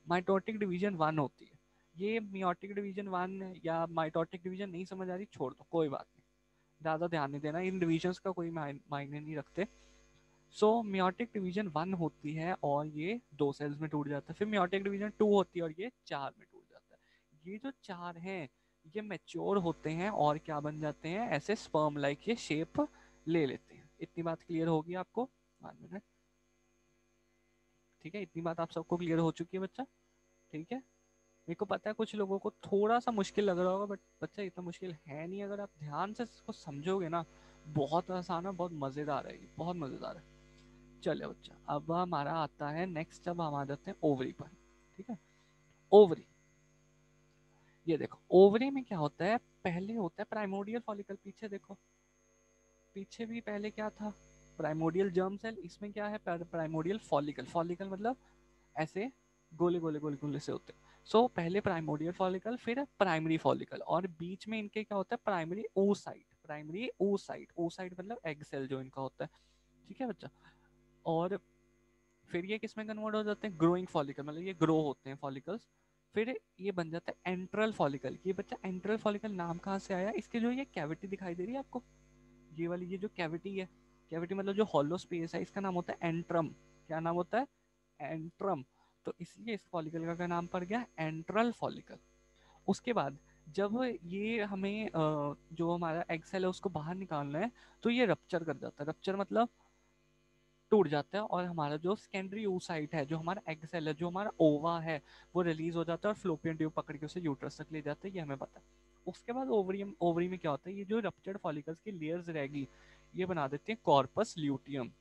S1: माइटोटिक डिवीजन 1 होती है। ये मियोटिक डिवीजन 1 या माइटोटिक डिवीजन नहीं समझ आ रही, छोड़ दो, कोई बात नहीं, ज्यादा ध्यान नहीं देना, इन डिविजन्स का कोई मायने नहीं रखते। सो मियोटिक डिवीजन 1 होती है और ये 2 सेल्स में टूट जाता है, फिर मियोटिक डिवीजन 2 होती है और ये 4 में टूट जाता है। ये जो 4 हैं ये मेच्योर होते हैं और क्या बन जाते हैं? ऐसे स्पर्म लाइक ये शेप ले लेते हैं। इतनी बात क्लियर होगी आपको? 1 मिनट, ठीक है, इतनी बात आप सबको क्लियर हो चुकी है बच्चा? ठीक है। मेरे को पता है कुछ लोगों को थोड़ा सा मुश्किल लग रहा होगा, बट बच्चा इतना मुश्किल है नहीं, अगर आप ध्यान से इसको समझोगे ना, बहुत आसान है, बहुत मजेदार है, ये बहुत मजेदार है। चलिए बच्चा, अब हमारा आता है नेक्स्ट, अब हम आ जाते हैं ओवरी पर, ठीक है। ओवरी, ये देखो, ओवरी में क्या होता है? पहले होता है प्राइमोडियल फॉलिकल, पीछे देखो, पीछे भी पहले क्या था? Primordial germ cell. इसमें क्या है? Primordial follicle. फॉलिकल मतलब ऐसे गोले गोले गोले गोले से होते हैं। सो पहले प्राइमोडियल फॉलिकल, फिर प्राइमरी फॉलिकल, और बीच में इनके क्या होता है? Primary oocyte। Primary oocyte, oocyte मतलब एग सेल जो इनका होता है, ठीक है बच्चा। और फिर ये किस में कन्वर्ट हो जाते हैं? ग्रोइंग फॉलिकल, मतलब ये ग्रो होते हैं फॉलिकल्स। फिर ये बन जाता है एंट्रल फॉलिकल। ये बच्चा एंट्रल फॉलिकल नाम कहाँ से आया? इसके जो ये कैविटी दिखाई दे रही है आपको, ये वाली, ये जो कैविटी है, कैविटी मतलब जो हॉलो स्पेस है, इसका नाम होता है एंट्रम। क्या नाम होता है? एंट्रम। तो इसलिए इस फॉलिकल का क्या नाम पड़ गया? Enteral follicle. उसके बाद जब ये हमें जो हमारा एग सेल है उसको बाहर निकालना है, तो ये रप्चर कर जाता है। रप्चर मतलब टूट जाता है, और हमारा जो सेकेंडरी oocyte है, जो हमारा एग सेल है, जो हमारा ओवा है, वो रिलीज हो जाता है और फ्लोपियन ट्यूब पकड़ के उसे यूट्रस तक ले जाता है, ये हमें पता है। उसके बाद ओवरियम, ओवरी में क्या होता है? ये जो रप्चर्ड फॉलिकल्स की लेयर्स रहेगी, ये बना देती है कॉर्पस ल्यूटियम।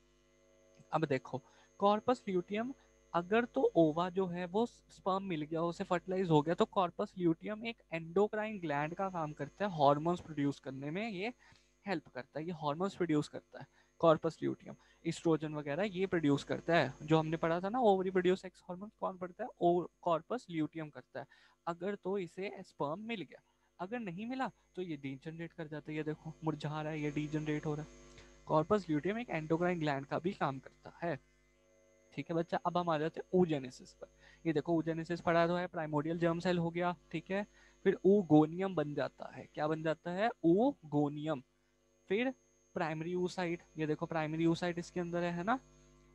S1: अब देखो, कॉर्पस ल्यूटियम, अगर तो ओवा जो है वो स्पर्म मिल गया, उसे फर्टिलाइज हो गया, तो कॉर्पस ल्यूटियम एक एंडोक्राइन ग्लैंड का काम करता है, हार्मोन्स प्रोड्यूस करने में ये हेल्प करता है। ये हार्मोन्स प्रोड्यूस करता है कॉर्पस ल्यूटियम, इस्ट्रोजन वगैरह ये प्रोड्यूस करता है। जो हमने पढ़ा था ना, ओवरी प्रोड्यूस सेक्स हार्मोन, कौन पढ़ता है? कॉर्पस ल्यूटियम करता है। अगर तो इसे स्पर्म मिल गया, अगर नहीं मिला तो ये डीजनरेट कर जाता है। ये देखो, मुरझा रहा है, ये डीजनरेट हो रहा है। कॉर्पस ल्यूटियम एक एंडोक्राइन ग्लैंड का भी काम करता है, ठीक है बच्चा। अब हम आ जाते हैं oogenesis पर। ये देखो, oogenesis पढ़ा तो है, प्राइमोडियल जर्म सेल हो गया, ठीक है। फिर oogoनियम बन जाता है। क्या बन जाता है? oogoनियम। फिर प्राइमरी oocyte, ये देखो प्राइमरी oocyte इसके अंदर है ना।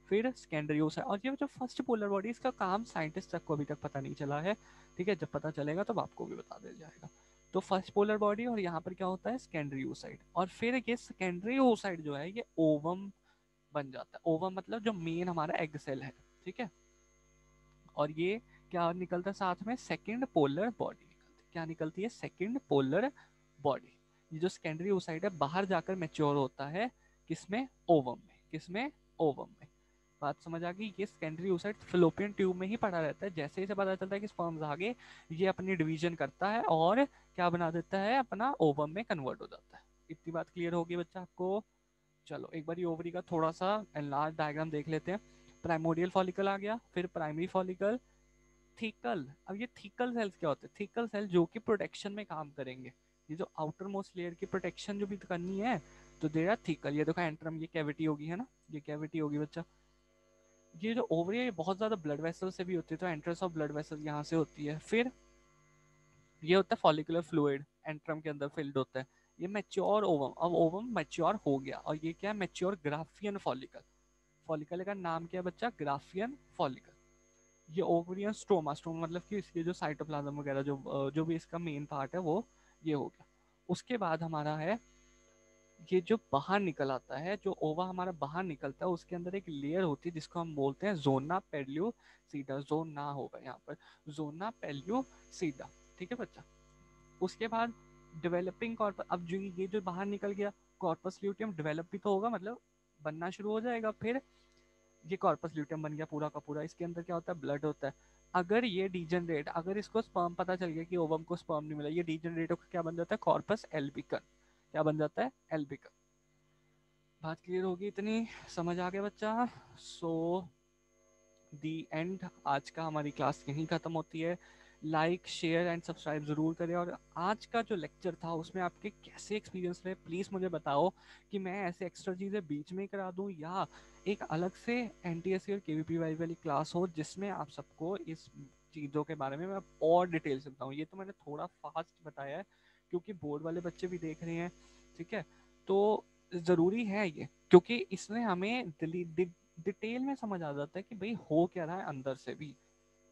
S1: फिर सेकेंडरी oocyte, और ये जो फर्स्ट पोलर बॉडी, इसका काम साइंटिस्ट तक को अभी तक पता नहीं चला है, ठीक है, जब पता चलेगा तो आपको भी बता दिया जाएगा। तो फर्स्ट पोलर बॉडी, और यहाँ पर क्या होता है सेकेंडरी oocyte, और फिर ये सेकेंडरी oocyte जो है ये ओवम बन जाता है। ओवम मतलब जो मेन हमारा एग सेल है, ठीक है। और ये क्या निकलता है साथ में, सेकेंड पोलर बॉडी निकलती है। क्या निकलती है, सेकेंड पोलर बॉडी। ये जो सेकेंडरी oocyte है बाहर जाकर मैच्योर होता है किसमें, ओवम में। किसमें, ओवम में। बात समझ आ गई। ये सेकेंडरी oocyte फिलोपियन ट्यूब में ही पड़ा रहता है। जैसे ही पता चलता है कि स्पर्म्स आगे, ये अपनी डिवीजन करता है और क्या बना देता है, अपना ओवम में कन्वर्ट हो जाता है। इतनी बात क्लियर होगी बच्चा आपको। चलो एक बार ओवरी का थोड़ा सा एनलार्ज डायग्राम देख लेते हैं। प्राइमोडियल फॉलिकल आ गया, फिर प्राइमरी फॉलिकल, थीकल। अब ये थीकल सेल्स क्या होते हैं, थीकल सेल जो कि प्रोटेक्शन में काम करेंगे। ये जो आउटर मोस्ट लेयर की प्रोटेक्शन जो भी करनी है, तो दे थीकल। ये देखो एंट्रम, ये कैविटी होगी है ना, ये कैविटी होगी बच्चा। ये जो ओवरी है ये बहुत ज्यादा ब्लड वेसल से भी होती है, तो एंट्रेंस ऑफ ब्लड वेसल यहाँ से होती है। फिर ये होता है फॉलिकुलर फ्लूइड, एंट्रम के अंदर फिल्ड होता है। ये मैच्योर ओवम, अब ओवम मैच्योर हो गया, और ये क्या है, मैच्योर ग्राफियन फॉलिकल। फॉलिकल का नाम क्या है बच्चा, ग्राफियन फॉलिकल। ये ओवरियन स्ट्रोमा, स्ट्रोमा मतलब कि इसके जो साइटोप्लाज्म वगैरह जो भी इसका मेन पार्ट है वो ये हो गया। उसके बाद हमारा है ये जो बाहर निकल आता है, जो ओवा हमारा बाहर निकलता है, उसके अंदर एक लेयर होती है जिसको हम बोलते हैं जोना पेल्यूसीडा। जोना होगा यहाँ पर, जोना पेल्यूसीडा, ठीक है बच्चा। उसके बाद डेवलपिंग कॉर्पस, अब जो ये जो बाहर निकल गया कॉर्पस ल्यूटियम डेवलप भी तो होगा, मतलब बनना शुरू हो जाएगा। फिर ये कॉर्पस ल्यूटियम बन गया पूरा का पूरा। इसके अंदर क्या होता है, ब्लड होता है। अगर ये डिजनरेट, अगर इसको स्पर्म पता चल गया कि ओवम को स्पर्म नहीं मिला, ये डिजनरेट होकर क्या बन जाता है, कॉर्पस एल्बिकन। क्या बन जाता है, एल्बिकन। बात क्लियर होगी इतनी, समझ आ गया बच्चा। सो दी एंड, आज का हमारी क्लास यहीं खत्म होती है। लाइक शेयर एंड सब्सक्राइब जरूर करें। और आज का जो लेक्चर था उसमें आपके कैसे एक्सपीरियंस रहे प्लीज़ मुझे बताओ, कि मैं ऐसे एक्स्ट्रा चीज़ें बीच में ही करा दूं, या एक अलग से NTSC और KVPY वाली क्लास हो जिसमें आप सबको इस चीज़ों के बारे में मैं और डिटेल से बताऊँ। ये तो मैंने थोड़ा फास्ट बताया है क्योंकि बोर्ड वाले बच्चे भी देख रहे हैं, ठीक है। तो ज़रूरी है ये, क्योंकि इसमें हमें डिटेल में समझ आ जाता है कि भाई हो क्या रहा है अंदर से भी,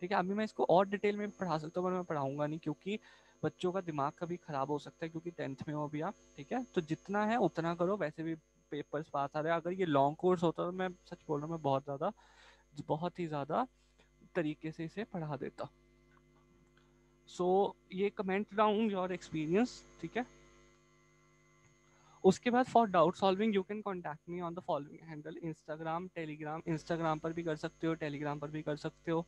S1: ठीक है। अभी मैं इसको और डिटेल में पढ़ा सकता हूँ पर मैं पढ़ाऊंगा नहीं, क्योंकि बच्चों का दिमाग कभी खराब हो सकता है, क्योंकि 10th में हो अभी आप, ठीक है। तो जितना है उतना करो, वैसे भी पेपर्स पास आ रहे हैं। अगर ये लॉन्ग कोर्स होता तो मैं सच बोल रहा हूँ, मैं बहुत ही ज़्यादा तरीके से इसे पढ़ा देता। सो ये कमेंट डाउन योर एक्सपीरियंस, ठीक है। उसके बाद for doubt solving you can contact me on the following handle, Instagram Telegram. Instagram पर भी कर सकते हो, टेलीग्राम पर भी कर सकते हो।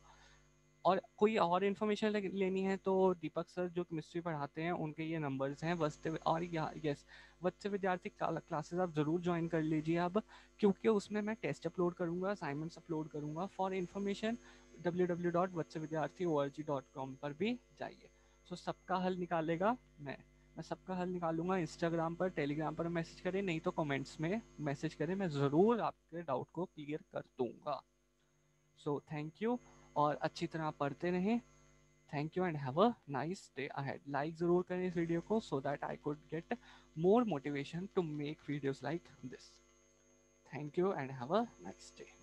S1: और कोई और इन्फॉर्मेशन लेनी है तो दीपक सर जो केमिस्ट्री पढ़ाते हैं उनके ये नंबर्स हैं वत्स्य, और यस वत्स्य विद्यार्थी क्लासेस आप ज़रूर ज्वाइन कर लीजिए अब, क्योंकि उसमें मैं टेस्ट अपलोड करूँगा, असाइनमेंट्स अपलोड करूँगा। फॉर इन्फॉर्मेशन www.vatsavidyarthi.org.com पर भी जाइए। सो सबका हल निकालेगा मैं सबका हल निकालूंगा। इंस्टाग्राम पर टेलीग्राम पर मैसेज करें, नहीं तो कमेंट्स में मैसेज करें, मैं ज़रूर आपके डाउट को क्लियर कर दूंगा। सो थैंक यू, और अच्छी तरह पढ़ते रहें। Thank you and have a nice day ahead. Like ज़रूर करें इस वीडियो को, so that I could get more motivation to make videos like this. Thank you and have a nice day.